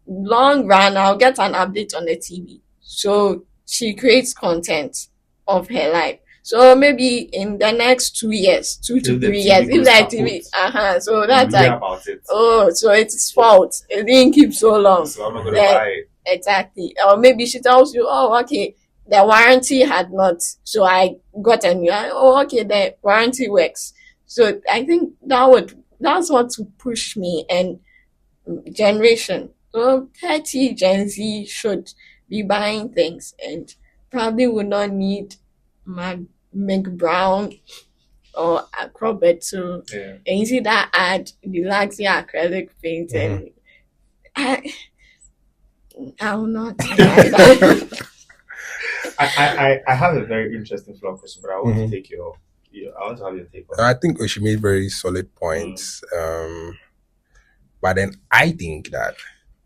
long run I'll get an update on the TV. So she creates content of her life. So maybe in the next 2 years, 2 to 3 years, if that TV, so that's like, oh, so it's his fault. It didn't keep so long. So I'm not gonna buy it. Exactly. Or maybe she tells you, oh, okay, the warranty had not, so I got a new, oh, okay, the warranty works. So I think that's what to push me and generation. So 30 Gen Z should be buying things and probably would not need McBrown or Acrobat to and you see that ad, the Laxi acrylic paint and I will not like that. I have a very interesting flow question, but I want to take I want to have your take on it. I think she made very solid points. But then I think that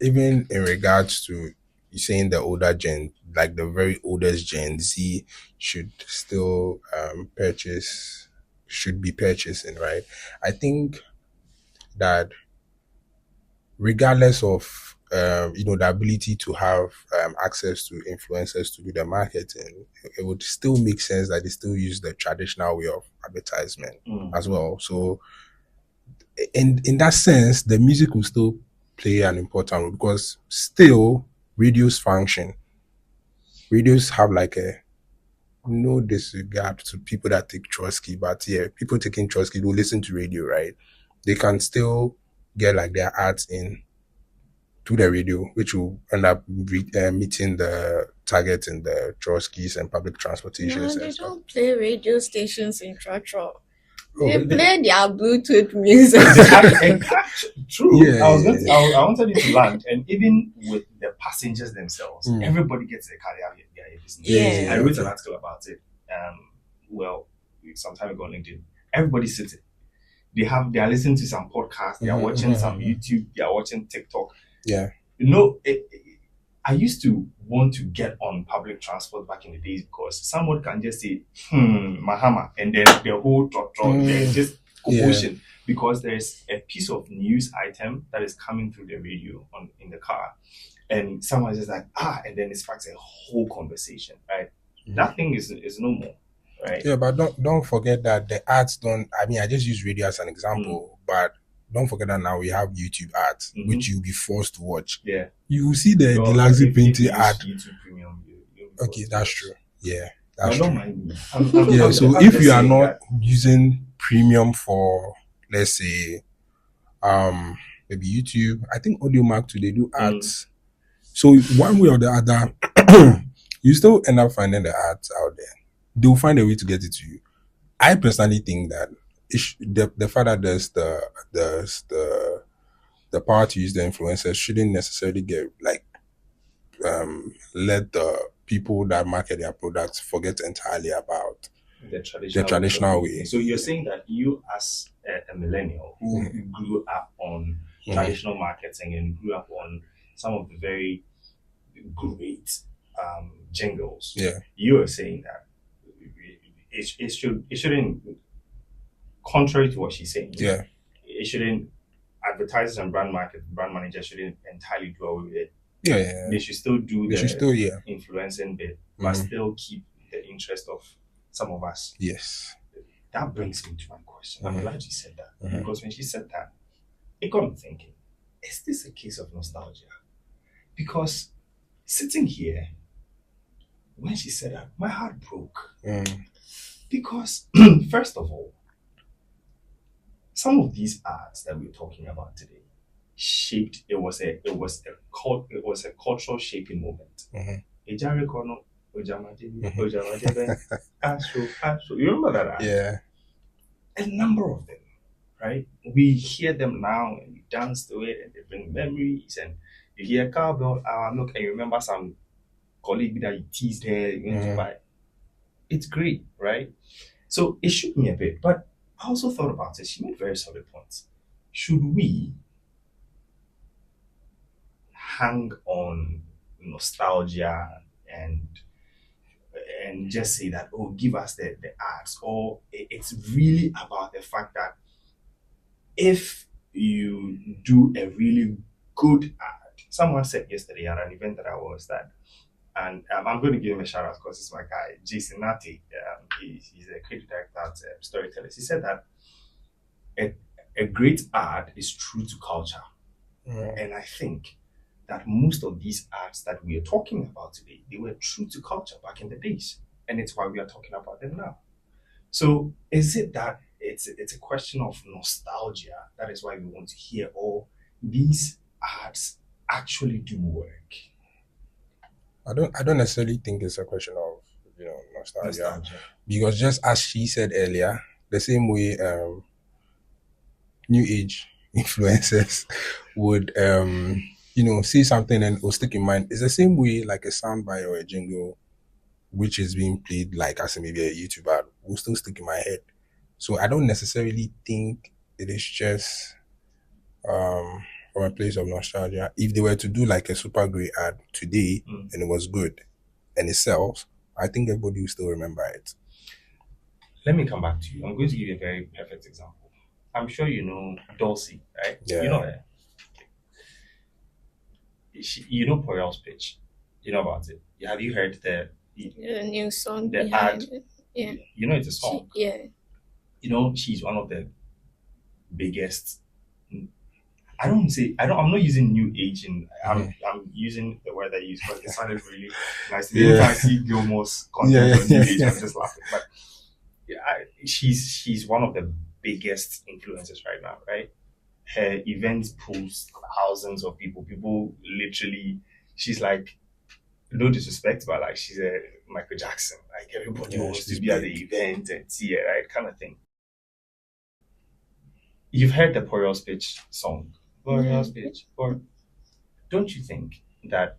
even in regards to you saying the older gen, like the very oldest Gen Z should still should be purchasing, right? I think that regardless of the ability to have access to influencers to do the marketing, it would still make sense that they still use the traditional way of advertisement as well. So in that sense, the music will still play an important role because still radios function. Radios have like a no disregard to people that take Trotsky, but yeah, people taking Trotsky will listen to radio, right? They can still get like their ads in to the radio, which will end up meeting the target in the Trotskys and public transportations. No, they don't play radio stations in Trotro. They play their Bluetooth music. True. Yeah, I wanted you to land, and even with the passengers themselves, everybody gets a car. Their business. Yeah. I wrote an article about it. Some time ago on LinkedIn. Everybody's sitting. They are listening to some podcasts. They are watching some YouTube. They are watching TikTok. Yeah. I used to want to get on public transport back in the days because someone can just say, Mahama, and then the whole there's just commotion because there's a piece of news item that is coming through the radio in the car. And someone's just like, and then it sparks a whole conversation, right? That thing is no more, right? Yeah, but don't forget that the ads I just use radio as an example, but don't forget that now we have YouTube ads, which you'll be forced to watch. Yeah. You will see the Laxi Painting ad. YouTube Premium, Okay, that's true. Yeah, I that's don't true. mind me. Yeah, so if you are not using premium for, let's say, maybe YouTube, I think AudioMac too, they do ads. So one way or the other, you still end up finding the ads out there. They'll find a way to get it to you. I personally think that the fact that there's the power to use the influencers shouldn't necessarily get let the people that market their products forget entirely about the traditional way. So you're saying that you, as a millennial who grew up on traditional marketing and grew up on some of the very great jingles, you are saying that it shouldn't, contrary to what she's saying, it shouldn't, advertisers and brand managers shouldn't entirely do away with it. They should still do the influencing bit, but still keep the interest of some of us. Yes. That brings me to my question. I'm glad you said that, because when she said that, it got me thinking, is this a case of nostalgia? Because sitting here, when she said that, my heart broke. Because, first of all, some of these ads that we're talking about today it was a cultural shaping moment. You remember that ad? Yeah. A number of them, right? We hear them now and we dance to it and they bring memories, and you hear cowbell, look, and you remember some colleague that you teased her, you went to buy. It's great, right? So it shook me a bit, but I also thought about it. She made very solid points. Should we hang on nostalgia and just say that, oh, give us the ads, or it's really about the fact that if you do a really good ad, someone said yesterday at an event that I was at, and I'm going to give him a shout out because it's my guy, Jason Nati. He's a creative director at Storytellers. He said that a great ad is true to culture. And I think that most of these ads that we are talking about today, they were true to culture back in the days. And it's why we are talking about them now. So is it that it's a question of nostalgia? That is why we want to hear, or these ads actually do work? I don't necessarily think it's a question of nostalgia. Because just as she said earlier, the same way new age influencers would say something and it'll stick in mind. It's the same way like a soundbite or a jingle which is being played like as maybe a YouTube ad will still stick in my head. So I don't necessarily think it is just from a place of nostalgia. If they were to do like a super great ad today and it was good and it sells, I think everybody will still remember it. Let me come back to you. I'm going to give you a very perfect example. I'm sure you know Dulcie, right? Yeah. You know her. You know Poyal's pitch. You know about it. Have you heard the new song the behind ad? it? Yeah. You know it's a song. You know, she's one of the biggest. I'm not using new age, and I'm using the word I use because it sounded really nice. Even if I see Gilmore's content on new age, I'm just laughing. But she's one of the biggest influencers right now, right? Her events pulls thousands of people. People literally, she's like, no disrespect, but like she's a Michael Jackson. Like everybody wants to be at the event and see it, right? Kind of thing. You've heard the Poyal's Pitch song. Poyal's Pitch. Or don't you think that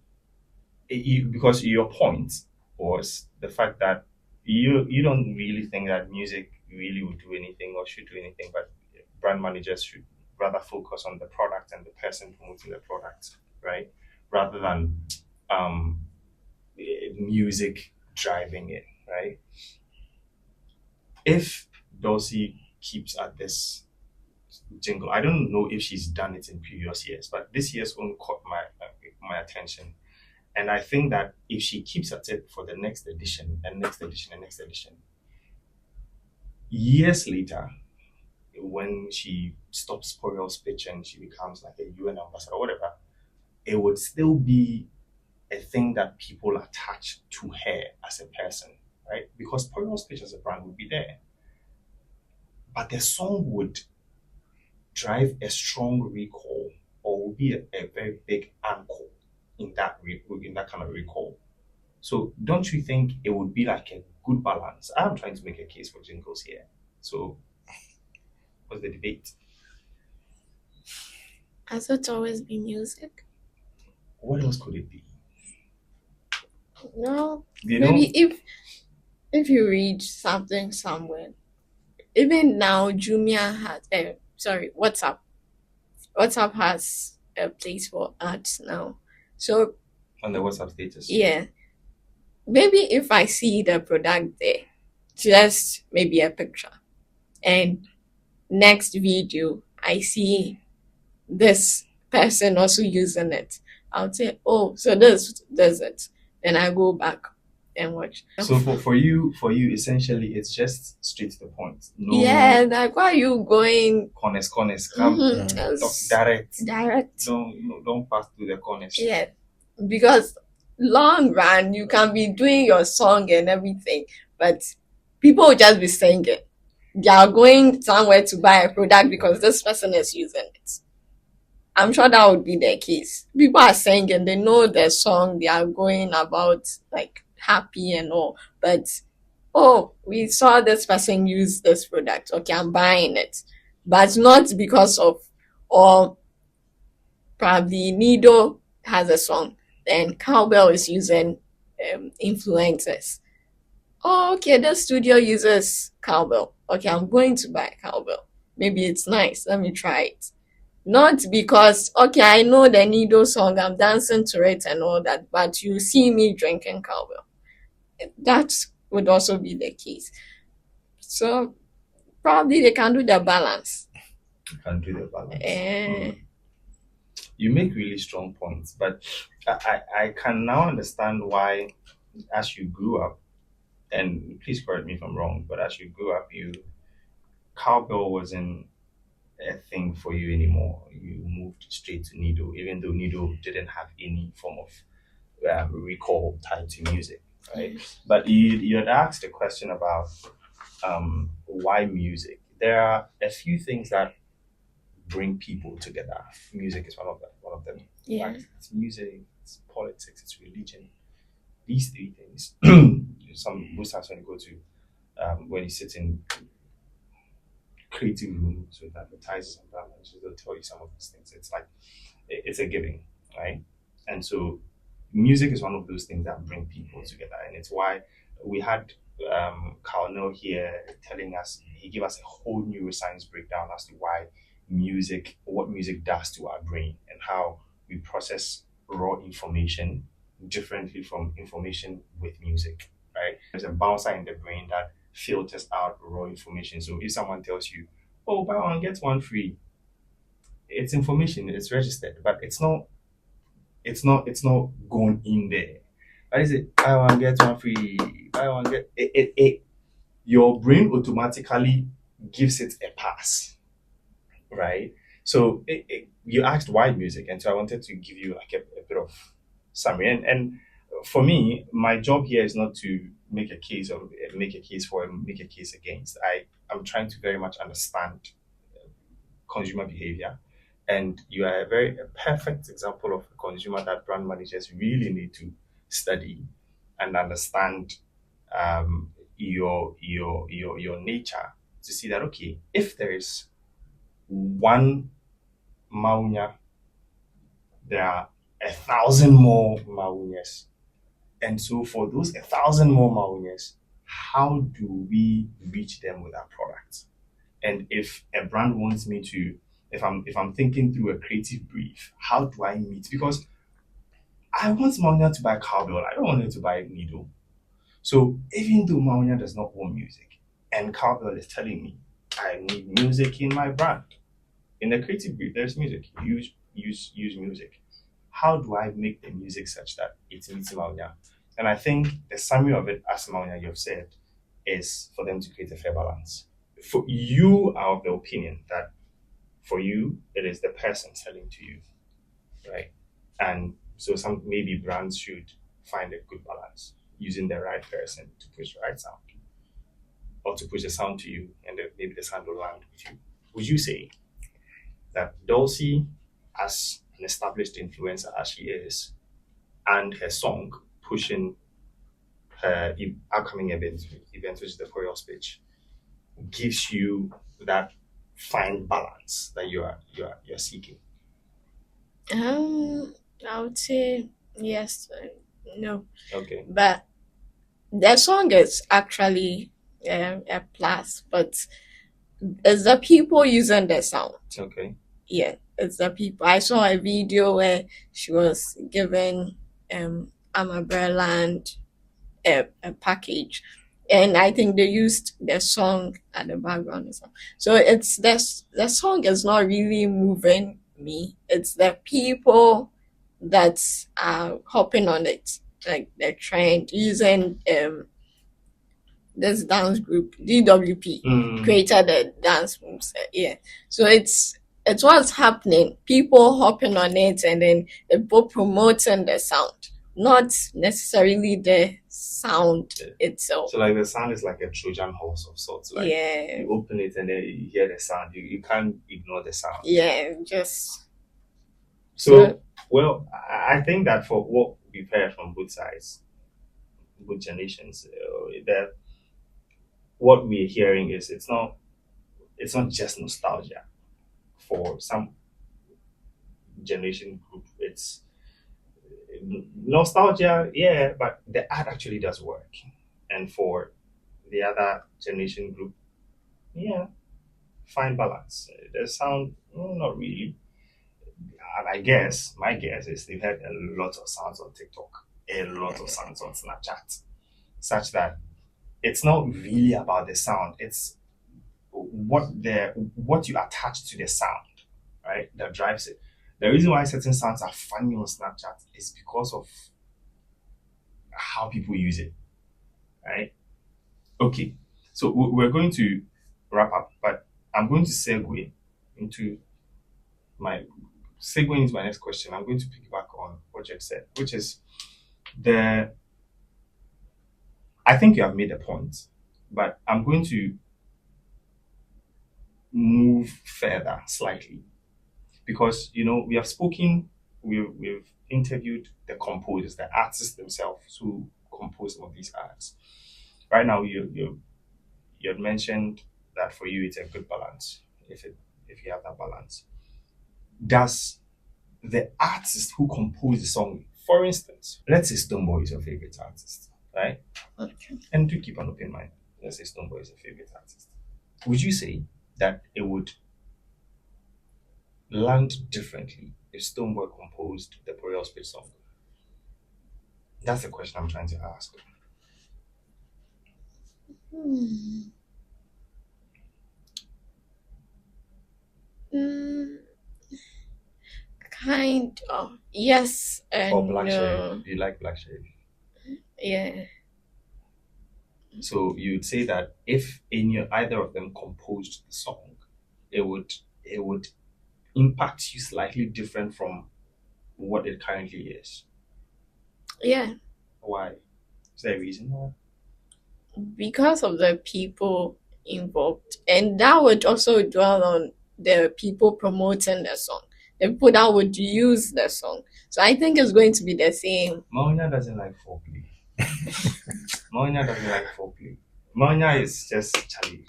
because your point was the fact that you don't really think that music really would do anything or should do anything, but brand managers should rather focus on the product and the person promoting the product, right? Rather than music driving it, right? If Dulcie keeps at this jingle, I don't know if she's done it in previous years, but this year's one caught my attention. And I think that if she keeps at it for the next edition and next edition and next edition, years later, when she stops Poyal's pitch and she becomes like a UN ambassador or whatever, it would still be a thing that people attach to her as a person, right? Because Poyal's pitch as a brand would be there. But the song would drive a strong recall, or would be a very big anchor in that kind of recall. So don't you think it would be like a good balance? I'm trying to make a case for Jingles here. So what's the debate? Has it always been music? What else could it be? No. You maybe know? if you read something somewhere, even now Jumia has WhatsApp has a place for ads now. So on the WhatsApp status. yeah, maybe if I see the product there, just maybe a picture, and next video I see this person also using it, I'll say, oh, so this does it. Then I go back and watch. So for you, essentially, it's just straight to the point. No, yeah, like why are you going corners? Come talk direct. Don't pass through the corners. Yeah, because long run you can be doing your song and everything, but people will just be saying it. They are going somewhere to buy a product because this person is using it. I'm sure that would be the case. People are saying and they know their song, they are going about like happy and all, but oh, we saw this person use this product. Okay, I'm buying it. But not because of, or probably Nido has a song, then Cowbell is using influencers. Oh, okay, the studio uses Cowbell. Okay, I'm going to buy Cowbell. Maybe it's nice. Let me try it. Not because, okay, I know the Nido song, I'm dancing to it and all that, but you see me drinking Cowbell. That would also be the case. So probably they can do the balance. You make really strong points, but I can now understand why, as you grew up, and please correct me if I'm wrong, but as you grew up, Cowbell wasn't a thing for you anymore. You moved straight to Nido, even though Nido didn't have any form of recall tied to music, right? But you had asked a question about why music. There are a few things that bring people together. Music is one of them. Yeah. Right? It's music, it's politics, it's religion. These three things. Most times when you go to when you sit in creative rooms with advertisers and brands, they'll tell you some of these things. It's like it's a giving, right? And so music is one of those things that bring people together, and it's why we had Carnell here telling us, he gave us a whole neuroscience breakdown as to what music does to our brain and how we process raw information differently from information with music, right? There's a bouncer in the brain that filters out raw information. So if someone tells you, oh, buy one, get one free, it's information, it's registered, but it's not going in there. But is it buy one, get one free, buy one, get it your brain automatically gives it a pass, right? So you asked why music, and so I wanted to give you like a bit of summary. And for me, my job here is not to make a case or make a case for and make a case against. I'm trying to very much understand consumer behavior, and you are a perfect example of a consumer that brand managers really need to study and understand your nature to see that, okay, if there is one Mawunya, there are 1,000 more Mawunyas. And so for those 1,000 more Mawunyas, how do we reach them with our product? And if a brand wants me to, if I'm thinking through a creative brief, how do I meet? Because I want Mawunya to buy Cowbell, I don't want her to buy Nido. So even though Mawunya does not own music, and Cowbell is telling me I need music in my brand, in the creative brief, there's music. Use music. How do I make the music such that it meets Mawunya? And I think the summary of it, as Mawunya you've said, is for them to create a fair balance. For you are of the opinion that for you, it is the person selling to you, right? And so maybe brands should find a good balance, using the right person to push the right sound, or to push the sound to you, and then maybe the sound will land with you. Would you say that Dulcie, as an established influencer as she is, and her song pushing her upcoming event, which is the Choreos pitch, gives you that fine balance that you're seeking? I would say yes, no. Okay. But the song is actually a plus, but it's the people using the sound. Okay. Yeah, it's the people. I saw a video where she was giving Amaberland a package, and I think they used the song at the background or something. So it's the song is not really moving me. It's the people that are hopping on it, like the trend, using this dance group DWP created the dance moves. Yeah, so it's what's happening. People hopping on it, and then the people promoting the sound, not necessarily the sound itself. So like the sound is like a Trojan horse of sorts. Like Yeah. you open it and then you hear the sound. You can't ignore the sound. Yeah, just So well, I think that for what we've heard from both sides, both generations, that what we're hearing is it's not just nostalgia for some generation group. It's nostalgia, yeah, but the art actually does work. And for the other generation group, yeah, fine balance. The sound, not really. And I guess my guess is they've had a lot of sounds on TikTok, a lot of sounds on Snapchat, such that it's not really about the sound. It's what you attach to the sound, right, that drives it. The reason why certain sounds are funny on Snapchat is because of how people use it, right? Okay, so we're going to wrap up, but I'm going to segue into my next question. I'm going to piggyback on what you said, which is I think you have made a point, but I'm going to move further slightly because we have spoken, we've interviewed the composers, the artists themselves who compose some of these arts. Right now, you had mentioned that for you it's a good balance if you have that balance. Does the artist who composed the song, for instance, let's say Stonebwoy is your favorite artist, right? Okay. And do keep an open mind. Let's say Stonebwoy is your favorite artist. Would you say that it would land differently if Stonebwoy composed the Royal Speech song? That's the question I'm trying to ask. Kind of. Yes and Or Black no. Shade? Do you like Black Shade? Yeah. So you'd say that if either of them composed the song, it would impact you slightly different from what it currently is. Yeah. Why? Is there a reason why? Because of the people involved. And that would also dwell on the people promoting the song, the people that would use the song. So I think it's going to be the same. Mawunya doesn't like foreplay. Mawunya doesn't like foreplay. Mawunya is just Charlie.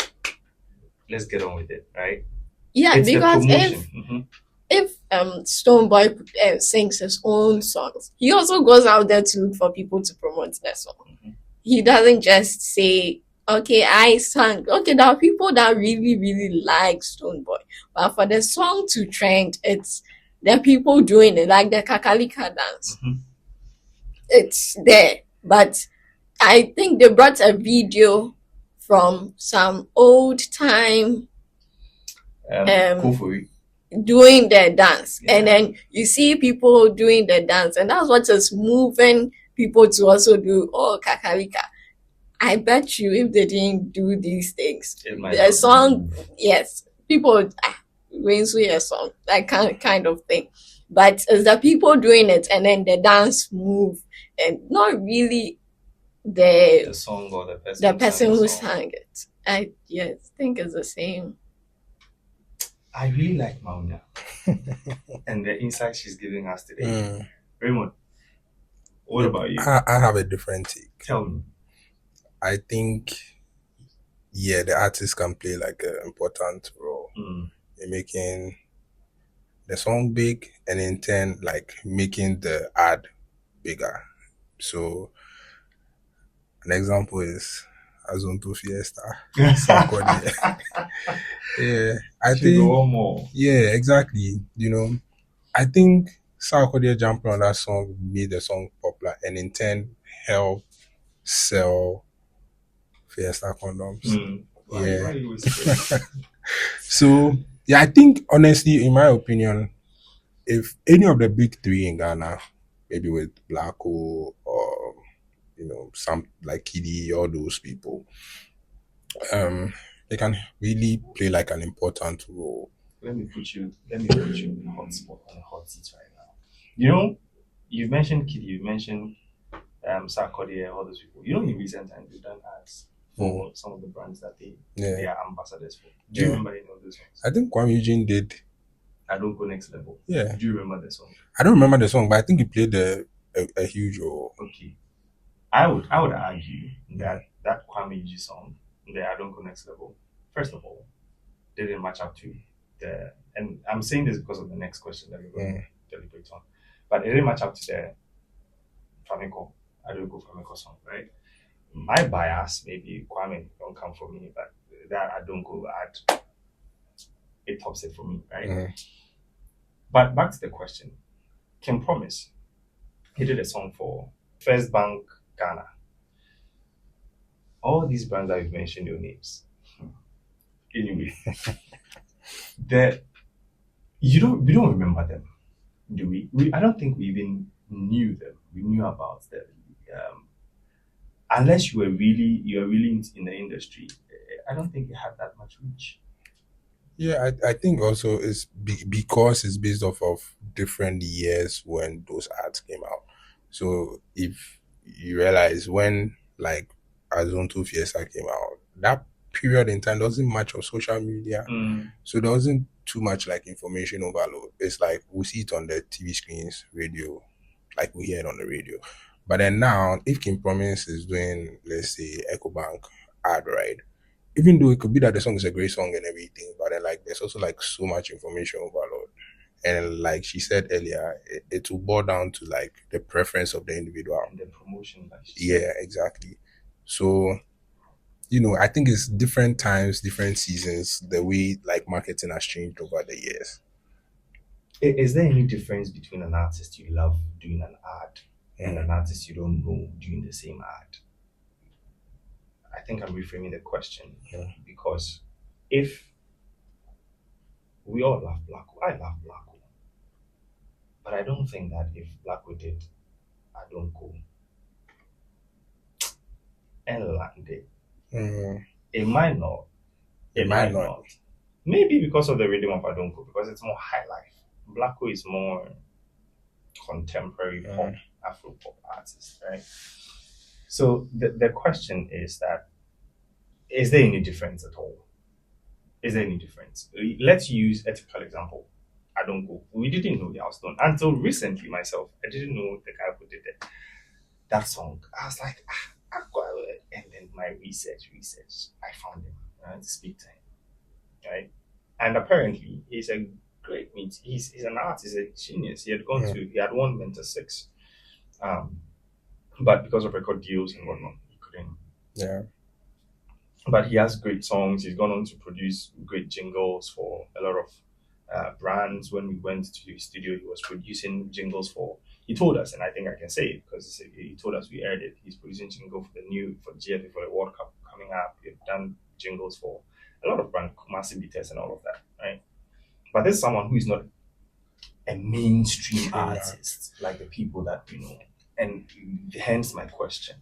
Let's get on with it, right? Yeah, it's because if Mm-hmm. Stonebwoy sings his own songs, he also goes out there to look for people to promote the song. Mm-hmm. He doesn't just say, okay, I sang. Okay, there are people that really, really like Stonebwoy. But for the song to trend, it's the people doing it, like the Kakalika dance. Mm-hmm. It's there. But I think they brought a video from some old time doing the dance. Yeah. And then you see people doing the dance, and that's what is moving people to also do Kakalika. I bet you if they didn't do these things, the song, yes, people going to a song, that kind of thing. But it's the people doing it, and then the dance move, and not really the song or the person who sang it. I think it's the same. I really like Mawunya and the insight she's giving us today. Raymond, what about you? I have a different take. Tell me. I think, the artist can play like an important role in making the song big, and in turn, like making the ad bigger. So An example is Azonto Fiesta. Sarkodie. Yeah, I think. One more. Yeah, exactly. You know, I think Sarkodie jumping on that song made the song popular and in turn help sell Fiesta condoms. Yeah. So yeah, I think honestly, in my opinion, if any of the big three in Ghana, maybe with Blacko or some like Kiddy, all those people, they can really play like an important role. Let me put you in the hot spot, on the hot seat right now. You know, you've mentioned Kiddy, you've mentioned Sarkodie, all those people. You know, in recent times they've done ads for some of the brands that they are ambassadors for. Do you remember any of those ones? I think Kwame Eugene did. I Don't Go Next Level. Yeah. Do you remember the song? I don't remember the song, but I think he played a huge role. Okay. I would argue that Kwame Eugene song, the I Don't Go Next Level, first of all, didn't match up to the, and I'm saying this because of the next question that we're going to deliberate on, but it didn't match up to the Flamenco, I Don't Go Flamenco song, right? My bias, maybe Kwame don't come for me, but that I Don't Go ad, it tops it for me, right? But back to the question, Kim Promise, he did a song for First Bank Ghana. All these brands that we've mentioned your names. Anyway, we don't remember them, do we? I don't think we even knew them. We knew about them. Unless you were really in the industry, I don't think it had that much reach. Yeah, I think also it's because it's based off of different years when those ads came out. So if you realize when like Azonto Fiesta came out, that period in time doesn't match of social media. So there wasn't too much like information overload. It's like we see it on the TV screens, radio, like we hear it on the radio. But then now, if Kim Promise is doing, let's say, EcoBank ad, right? Even though it could be that the song is a great song and everything, but then like there's also like so much information overload. And like she said earlier, it will boil down to like the preference of the individual. And the promotion. Yeah, exactly. So, I think it's different times, different seasons, the way like marketing has changed over the years. Is there any difference between an artist you love doing an ad and an artist you don't know doing the same ad? I think I'm reframing the question because if we all love Blacko, I love Blacko, but I don't think that if Blacko did I Don't Go and landed, it might not. It might not. Maybe because of the rhythm of I Don't Go, because it's more high life. Blacko is more contemporary pop, Afro pop artist, right? So the question is that, is there any difference at all? Is there any difference? Let's use a typical example. I Don't Go. We didn't know the house done until recently myself. I didn't know the guy who did that song. I was like, I've got it. And then my research, I found him. I had to speak to him. Right? And apparently he's a great meet. He's an artist, he's a genius. He had won Mentor 6. But because of record deals and whatnot, he couldn't. Yeah. But he has great songs. He's gone on to produce great jingles for a lot of brands. When we went to his studio, he was producing jingles for. He told us, and I think I can say it because he told us we aired it. He's producing jingle for GFA for the World Cup coming up. We've done jingles for a lot of brands, Massive Beaters and all of that, right? But there's someone who is not a mainstream artist like the people that we know. And hence my question.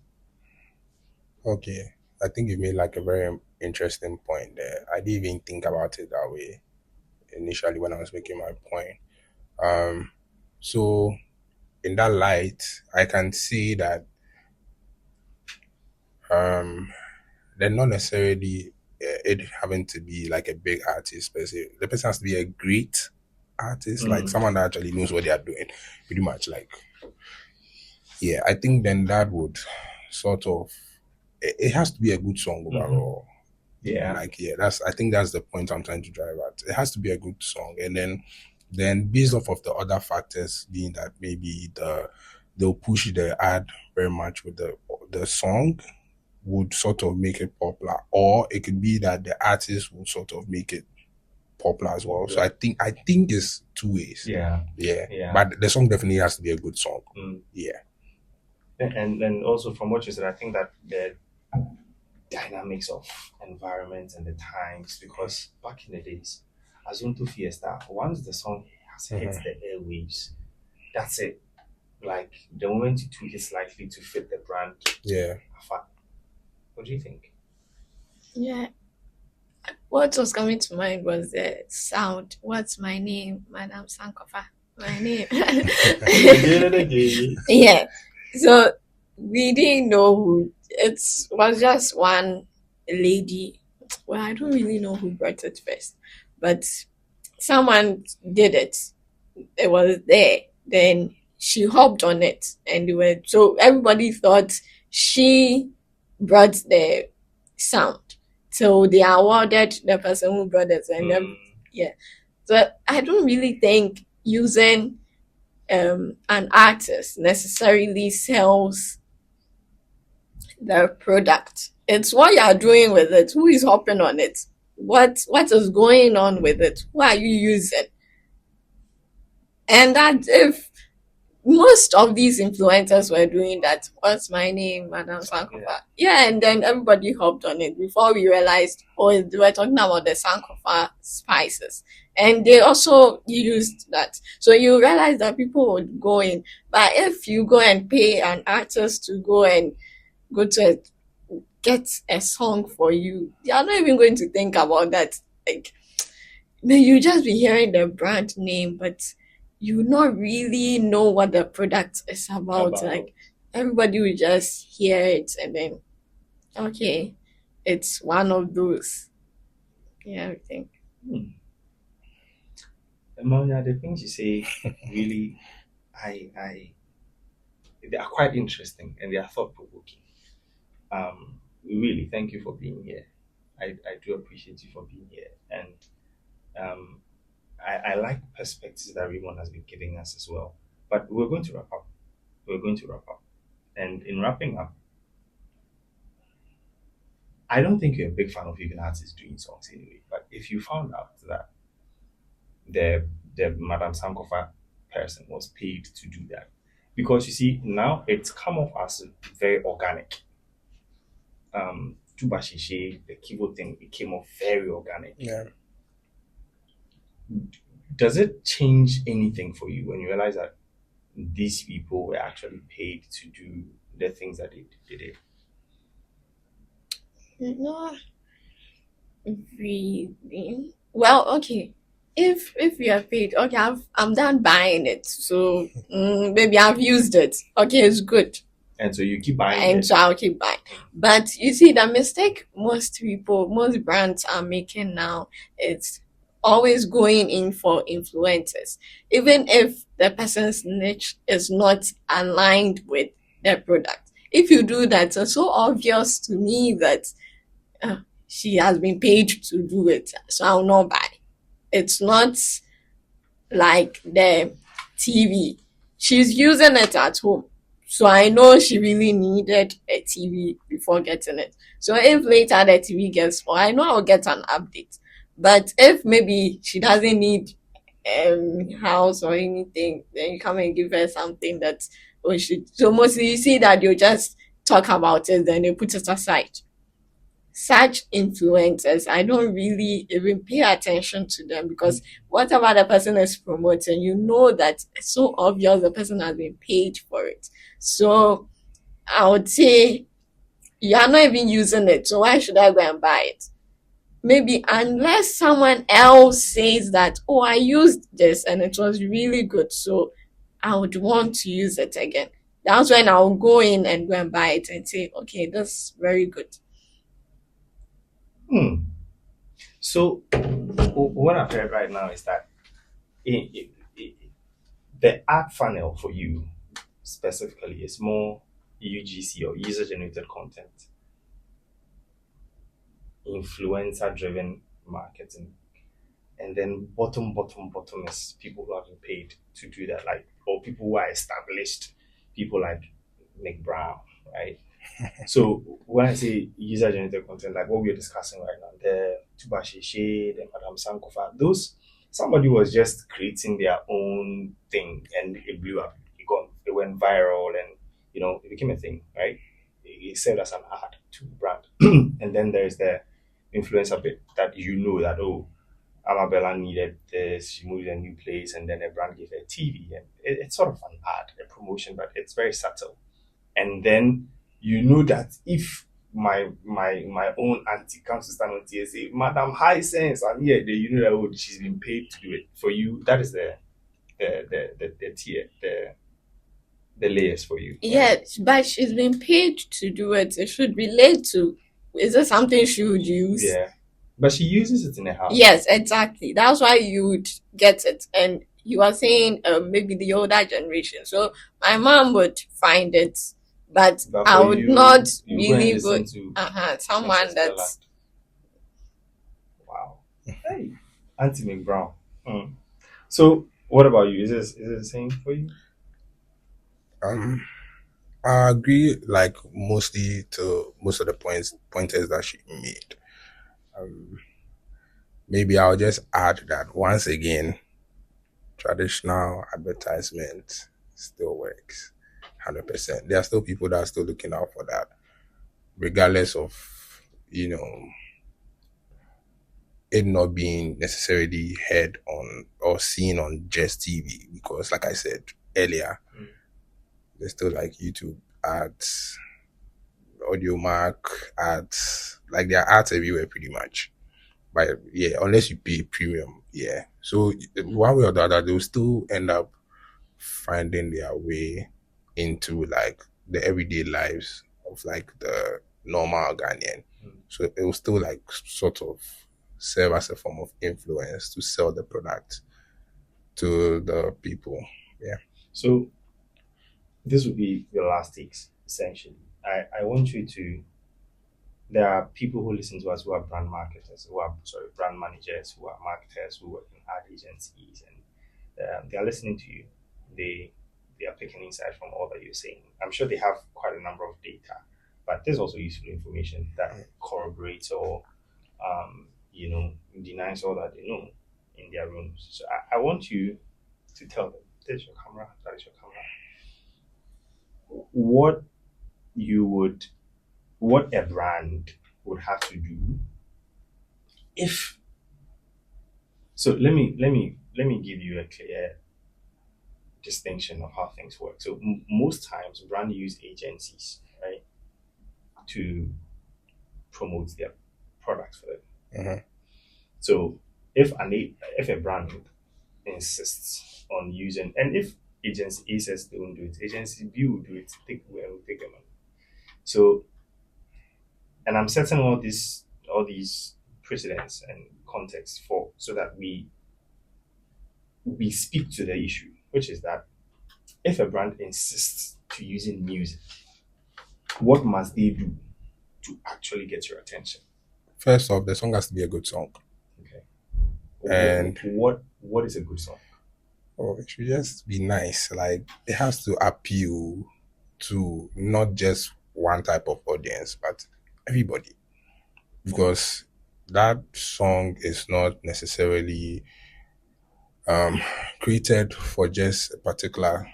Okay. I think you made like a very interesting point there. I didn't even think about it that way initially when I was making my point. So in that light, I can see that they're not necessarily it having to be like a big artist per se. The person has to be a great artist, like someone that actually knows what they are doing, pretty much. Like, yeah, I think then that would sort of, it has to be a good song overall. Yeah. Like, yeah, I think that's the point I'm trying to drive at. It has to be a good song. And then based off of the other factors being that maybe they'll push the ad very much with the song, would sort of make it popular, or it could be that the artist would sort of make it popular as well. So I think it's two ways. Yeah. But the song definitely has to be a good song. Yeah. And then also from what you said, I think that the dynamics of environment and the times, because back in the days, Azunto Fiesta, once the song has hit the airwaves, that's it. Like the moment you tweet is likely to fit the brand. Yeah. What do you think? Yeah. What was coming to mind was the sound. What's my name? Madam Sankofa. My name. Yeah. So we didn't know who. It was just one lady. Well, I don't really know who brought it first, but someone did it. It was there. Then she hopped on it, and so everybody thought she brought the sound. So they awarded the person who brought it, and then So I don't really think using an artist necessarily sells the product. It's what you are doing with it. Who is hopping on it? What is going on with it? Who are you using? And that if most of these influencers were doing that, what's my name, Madam Sankofa? Yeah, and then everybody hopped on it before we realized, they were talking about the Sankofa spices. And they also used that. So you realize that people would go in. But if you go and pay an artist to go to get a song for you, they are not even going to think about that. Like, you just be hearing the brand name, but you not really know what the product is about. Like, everybody will just hear it and then, okay, it's one of those. Yeah, I think. Mawunya, the things you say really, they are quite interesting and they are thought provoking. Really, thank you for being here. I do appreciate you for being here, and I like perspectives that Raymond has been giving us as well. But we're going to wrap up. And in wrapping up, I don't think you're a big fan of even artists doing songs anyway. But if you found out that the Madam Sankofa person was paid to do that, because you see now it's come off as very organic. Tubashishe, the keyboard thing, it came off very organic. Yeah. Does it change anything for you when you realize that these people were actually paid to do the things that they did? No, really. Well, okay. If we are paid, okay, I'm done buying it. So maybe I've used it. Okay, it's good. And so you keep buying and it. So I'll keep buying. But you see, the mistake most brands are making now, it's always going in for influencers. Even if the person's niche is not aligned with their product. If you do that, it's so obvious to me that she has been paid to do it. So I'll not buy. It's not like the TV. She's using it at home. So I know she really needed a TV before getting it. So if later the TV gets spoiled, I know I'll get an update. But if maybe she doesn't need house or anything, then you come and give her something that so mostly you see that you just talk about it, then you put it aside. Such influencers, I don't really even pay attention to them because whatever the person is promoting, you know that it's so obvious the person has been paid for it. So I would say you are not even using it, so why should I go and buy it? Maybe unless someone else says that, I used this and it was really good, so I would want to use it again. That's when I'll go in and go and buy it and say, okay, that's very good. So what I've heard right now is that the ad funnel for you specifically is more UGC or user-generated content, influencer-driven marketing, and then bottom is people who have been paid to do that, like, or people who are established, people like Nick Brown, right? So when I say user generated content, like what we're discussing right now, the Tubashishe, the Madame Sankofa, those somebody was just creating their own thing and it blew up. It went viral and it became a thing, right? It served as an ad to the brand. And then there's the influencer bit that that Amabella needed this, she moved to a new place, and then the brand gave her a TV. And it's sort of an ad, a promotion, but it's very subtle. And then that if my own auntie comes to stand on TSA, Madam High Sense, I'm here, that she's been paid to do it. For you, that is the tier, the layers for you. Yes, but she's been paid to do it. It should relate to, is it something she would use? Yeah. But she uses it in her house. Yes, exactly. That's why you would get it. And you are saying maybe the older generation. So my mom would find it, but I would not really go to someone that's... Wow. Hey, Auntie McBrown. So what about you? Is it the same for you? I agree, like mostly to most of the pointers that she made. Maybe I'll just add that once again, traditional advertisement still works 100%. There are still people that are still looking out for that, regardless of it not being necessarily heard on or seen on just TV, because like I said earlier, there's still like YouTube ads, audio mark ads, like there are ads everywhere pretty much. But yeah, unless you pay premium, yeah. So one way or the other, they'll still end up finding their way into like the everyday lives of like the normal Ghanaian. So it will still like sort of serve as a form of influence to sell the product to the people. Yeah. So this would be your last takes, essentially. I want you to... There are people who listen to us who are brand marketers, brand managers, who are marketers, who work in ad agencies, and they are listening to you. They are picking insight from all that you're saying. I'm sure they have quite a number of data, but there's also useful information that corroborates or denies all that they know in their rooms. So I want you to tell them, this is your camera, that is your camera. What a brand would have to do if... So let me give you a clear distinction of how things work. So most times brand use agencies, right, to promote their products for them. So if a brand insists on using, and if agency A says they won't do it, agency B will do it, take the money. So, and I'm setting all these precedents and contexts so that we speak to the issue, which is that if a brand insists to using music, what must they do to actually get your attention? First off, the song has to be a good song. Okay. And what is a good song? Oh, it should just be nice. Like it has to appeal to not just one type of audience, but everybody. Because that song is not necessarily created for just a particular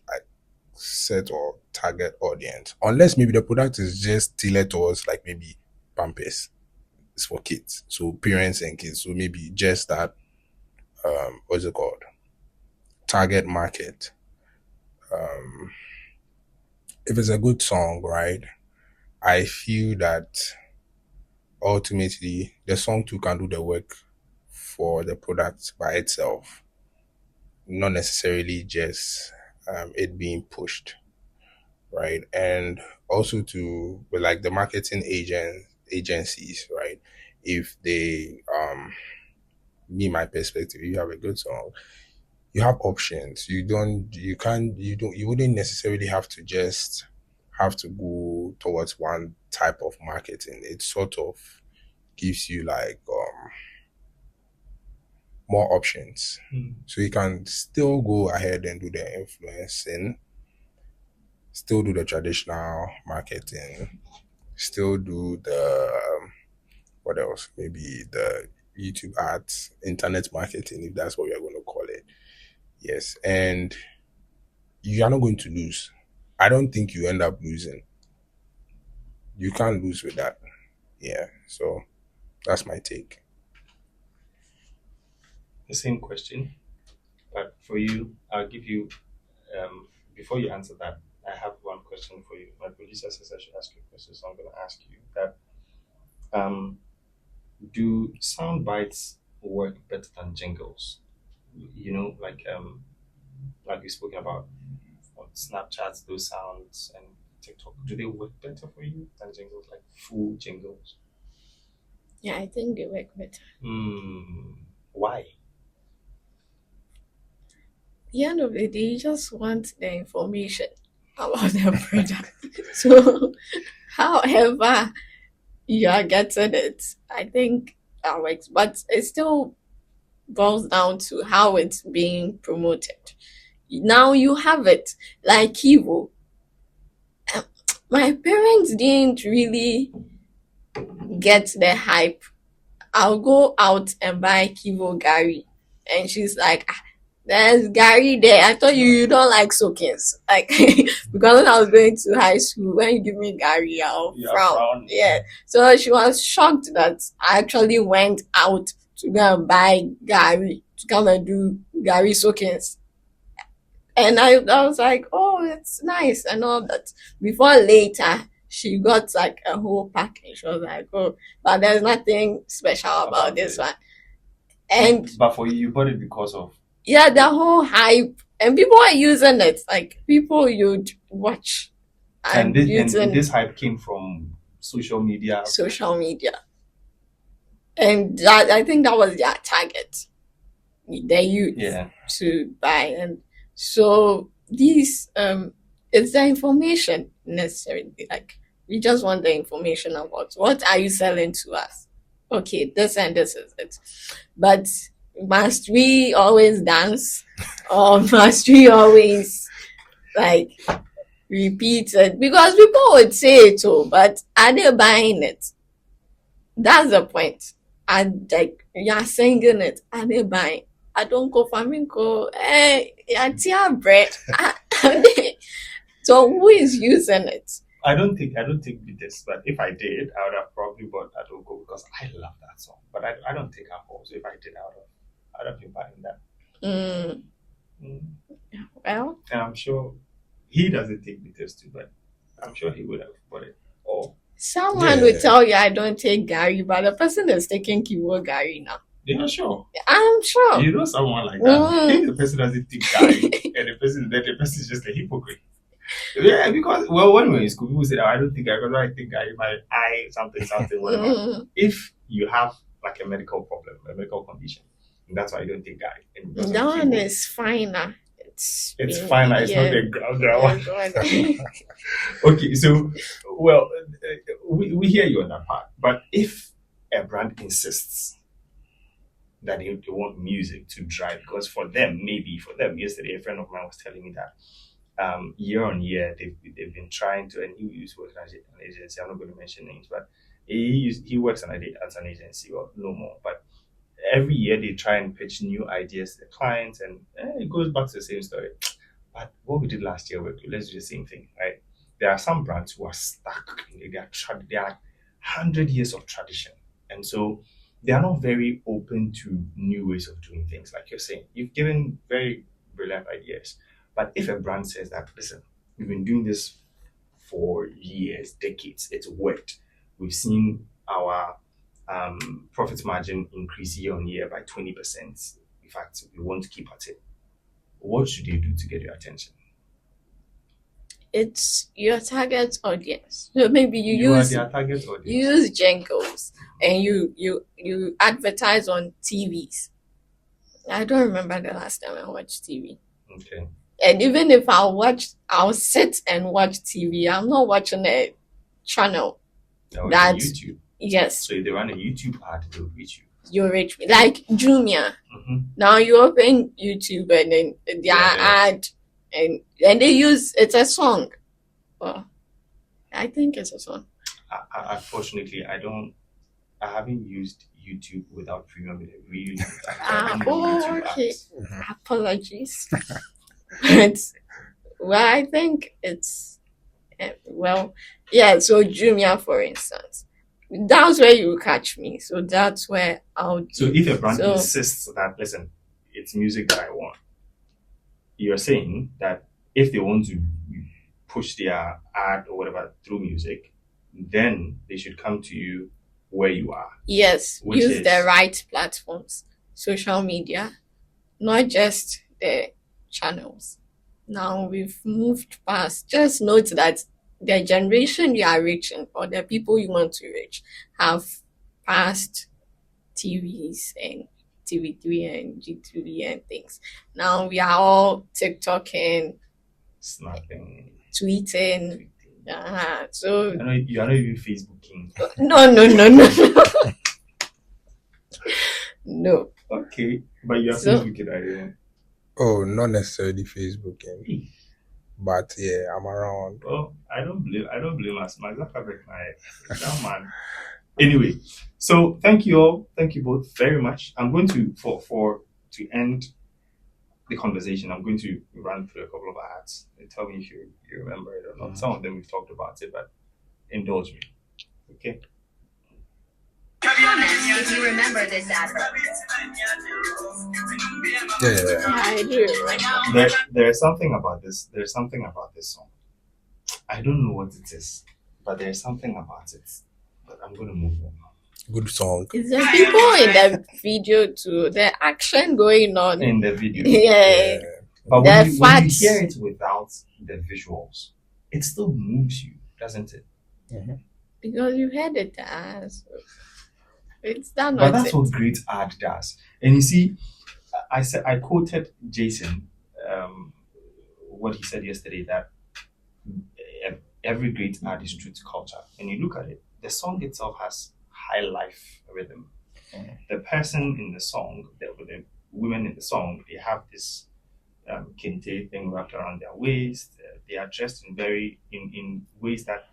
like set or target audience, unless maybe the product is just tailored towards like maybe Pampers. It's for kids, so parents and kids. So maybe just that what's it called? Target market. If it's a good song, right? I feel that ultimately the song too can do the work for the product by itself, not necessarily just it being pushed, right? And also to like the marketing agencies, right? If they my perspective, you have a good song, you have options. You wouldn't necessarily have to go towards one type of marketing. It sort of gives you like more options. So you can still go ahead and do the influencing, still do the traditional marketing, still do the what else? Maybe the YouTube ads, internet marketing, if that's what we are going to call it. Yes, and you are not going to lose. I don't think you end up losing. You can't lose with that. Yeah, so that's my take. The same question, but for you, I'll give you, before you answer that, I have one question for you. My producer says I should ask you a question, so I'm going to ask you that. Do sound bites work better than jingles? You know, like we spoke about on Snapchat, those sounds and TikTok. Do they work better for you than jingles, like full jingles? Yeah, I think they work better. Why? At the end of the day, you just want the information about the product. So, however you are getting it, I think that works. But it still boils down to how it's being promoted. Now you have it, like Kivo. My parents didn't really get the hype. I'll go out and buy Kivo Gary. And she's like, there's Gary there. I thought you don't like soakings. Like, because when I was going to high school, when you give me Gary, I'll frown. Yeah. So she was shocked that I actually went out to go and buy Gary, to come and do Gary soakings. And I was like, oh, it's nice and all that. Before later, she got like a whole package. She was like, oh, but there's nothing special about this one. And but for you bought it because of the whole hype, and people are using it. Like people you'd watch, and this hype came from social media. And that, I think that was their target, the youth to buy. And so these it's the information necessarily. Like we just want the information about what are you selling to us. Okay, this and this is it. But must we always dance, or must we always like repeat it? Because people would say it too, but are they buying it? That's the point. And like you're singing it, are they buying? I don't go flamingo. Hey, yeah, bread. So who is using it? I don't think this, but if I did, I would have probably bought Adonko because I love that song. But I don't take alcohol, so if I did, I would have been buying that. Well, and I'm sure he doesn't take bitters too, but I'm sure he would have bought it. Or someone would tell you I don't take Gary, but the person is taking Kiwo Gary now. You're not sure? I'm sure. You know someone like that. If the person doesn't take Gary, and the person is just a hypocrite. Yeah, because when we were in school, people said, I don't think I think I might something, whatever. If you have like a medical problem, a medical condition, and that's why you don't take Gary. That one is finer. It's finer. It's not the ground one. Okay, so we hear you on that part, but if a brand insists that they want music to drive, because for them, yesterday a friend of mine was telling me that year on year they've been trying to, and he used to work at an agency. I'm not going to mention names, but he works at an agency, or no more. But every year they try and pitch new ideas to the clients, and it goes back to the same story. But what we did last year, let's do the same thing, right? There are some brands who are stuck. They are 100 years of tradition, and so they are not very open to new ways of doing things. Like you're saying, you've given very brilliant ideas. But if a brand says that, listen, we've been doing this for years, decades, it's worked. We've seen our profit margin increase year on year by 20%. In fact, we want to keep at it. What should you do to get your attention? It's your target audience. So maybe you use their target audience. You use Jingles and you advertise on TVs. I don't remember the last time I watched TV. Okay. And even if I'll sit and watch TV. I'm not watching a channel. That's YouTube. Yes. So if they run a YouTube ad, they'll reach you. You'll reach me. Like Jumia. Now you open YouTube and then their ad and they use, it's a song. Well, I think it's a song. Unfortunately, I haven't used YouTube without premium in a really long time. Okay. Apologies. But, well, I think it's, so Jumia, for instance. That's where you catch me. So that's where I'll do. So if a brand insists that, listen, it's music that I want, you're saying that if they want to push their ad or whatever through music, then they should come to you where you are. Yes, use the right platforms, social media, not just the channels. Now we've moved past. Just note that the generation you are reaching or the people you want to reach have passed TVs and TV3 and G2B and things. Now we are all TikToking, snapping, tweeting. So you are not even Facebooking. No. No. Okay, but you are Facebooking, I don't. Oh, not necessarily Facebooking. But yeah, I'm around. Oh, I don't blame us. My Zuckerberg, that man. Anyway, so thank you all. Thank you both very much. I'm going to to end the conversation. I'm going to run through a couple of ads and tell me if you remember it or not. Some of them we've talked about it, but indulge me. Okay. If you remember this advert. Yeah. I do. There's something about this. There's something about this song. I don't know what it is, but there's something about it. But I'm going to move on. Good song. Is there people in the video too? The action going on in the video. Yeah. But when you hear it without the visuals, it still moves you, doesn't it? Mm-hmm. Because you heard it as it's done. But that's what great ad does. And you see, I quoted Jason, what he said yesterday, that every great ad is true to culture. And you look at it, the song itself has high life rhythm. Mm-hmm. The person in the song, the women in the song, they have this kente thing wrapped around their waist. They are dressed in ways that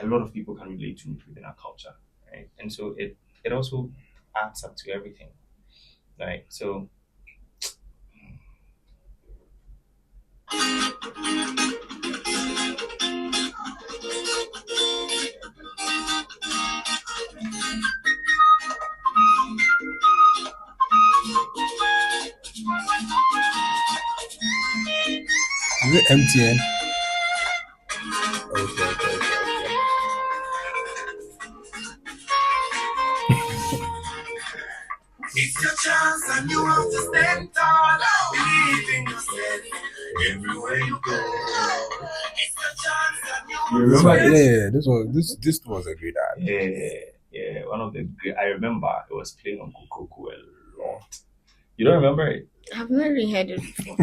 a lot of people can relate to within our culture, right? And so it also adds up to everything, right? So Is it MTN? Okay. It's your chance and you have to stand tall. Believe in yourself everywhere you go. It's your chance and you have to This was a great ad. Yeah, one of the great. I remember it was playing on Kukuku a lot. You don't remember it? I've never heard it before.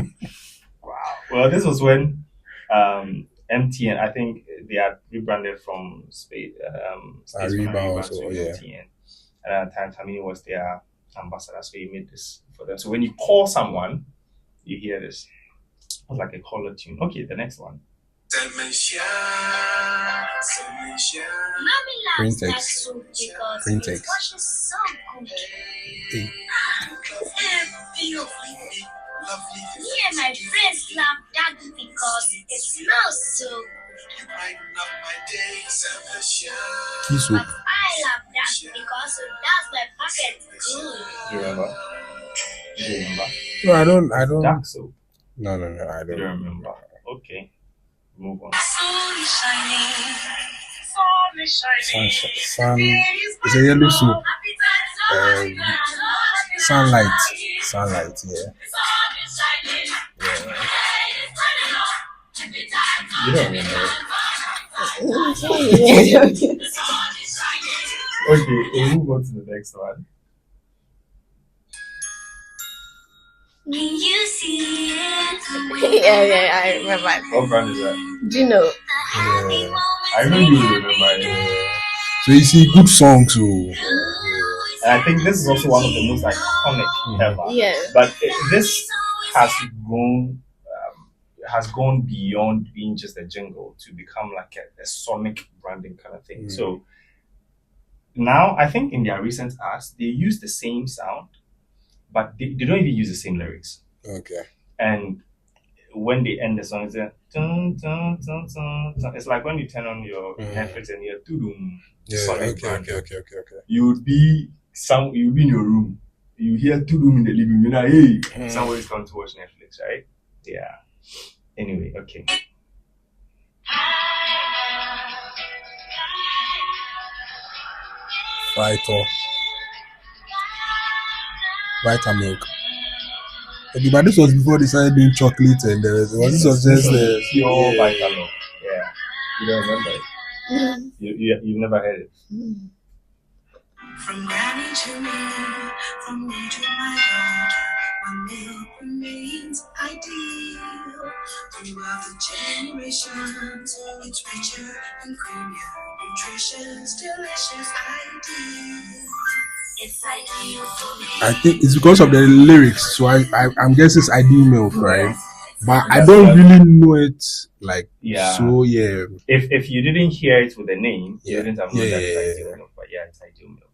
Wow. Well, this was when MTN, I think they had rebranded from Space Ariba to also, yeah. MTN. And at the time, Tamini was their ambassador, so he made this for them. So when you call someone, you hear this. It was like a caller tune. Okay, the next one. Printex. Me and my friends love that because it smells so good. Key soup. But I love that because it does my pocket good. You remember? Do you remember? No, I don't. Dark soap. No, I don't. You don't remember? Okay. Move on. Sun is shining. Sun. It's a yellow soup. Sunlight, yeah. You don't remember? Okay, we'll move on to the next one. You see it. Yeah, I remember. What brand is that? Gino. Yeah. I know you remember it. So you see, good song too. And I think this is also one of the most iconic ever. Yeah. But this has grown, has gone beyond being just a jingle to become like a sonic branding kind of thing. So now I think in their recent ads, they use the same sound, but they don't even use the same lyrics. Okay. And when they end the song, it's a dun, dun, dun, dun, dun. It's like when you turn on your Netflix and you're tudum. Okay. You'll be in your room. You hear tudum in the living room. You're like, hey, somebody's coming to watch Netflix, right? Yeah. Anyway, okay. Vitamilk. Okay, but this was before they started doing chocolate and this was just pure Vitamilk. Yeah. You don't remember it? You've never heard it. From granny to me, from me to my daughter, one milk remains ideal. Throughout the generations, it's richer and creamier, nutritious, delicious, ideal. It's ideal for me. I think it's because of the lyrics, so I'm guessing it's ideal milk, right? But I don't really know it like so. Yeah. If you didn't hear it with the name, you didn't have known that it's ideal milk. But yeah, it's ideal milk.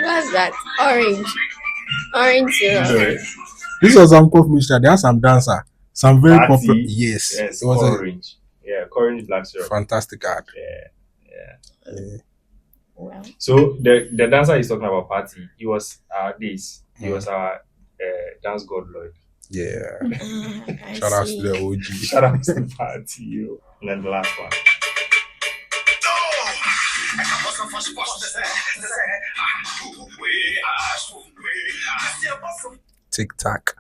What's that? Orange syrup. This was some coffee mixture. There are some dancer, some very popular. Yes, it was orange. Orange black syrup. Fantastic ad. Yeah. Wow. So the dancer he's talking about, Party, he was he was our dance god Lloyd. Yeah. Shout out to the OG. Shout out to the Party. And then the last one. Tic Tac.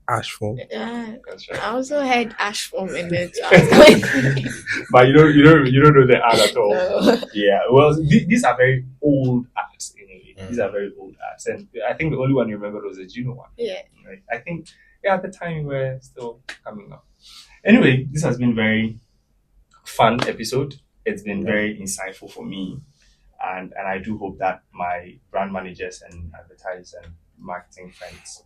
Ashful. Right. I also had Ashful in it. But you don't know the ad at all. No. Yeah. Well, these are very old ads anyway. These are very old ads, and I think the only one you remember was the Juno one. Yeah. Right. I think at the time we were still coming up. Anyway, this has been very fun episode. It's been very insightful for me, and I do hope that my brand managers and advertisers and marketing friends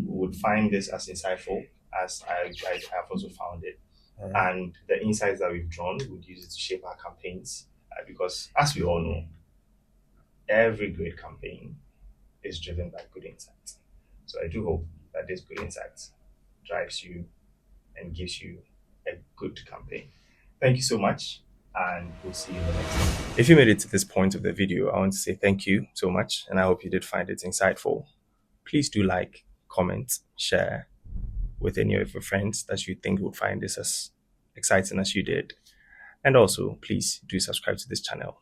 would find this as insightful as I have also found it. And the insights that we've drawn, we would use it to shape our campaigns, because as we all know, every great campaign is driven by good insights. So I do hope that this good insights drives you and gives you a good campaign. Thank you so much, and we'll see you in the next one. If you made it to this point of the video, I want to say thank you so much, and I hope you did find it insightful. Please do like, comment, share with any of your friends that you think would find this as exciting as you did. And also, please do subscribe to this channel.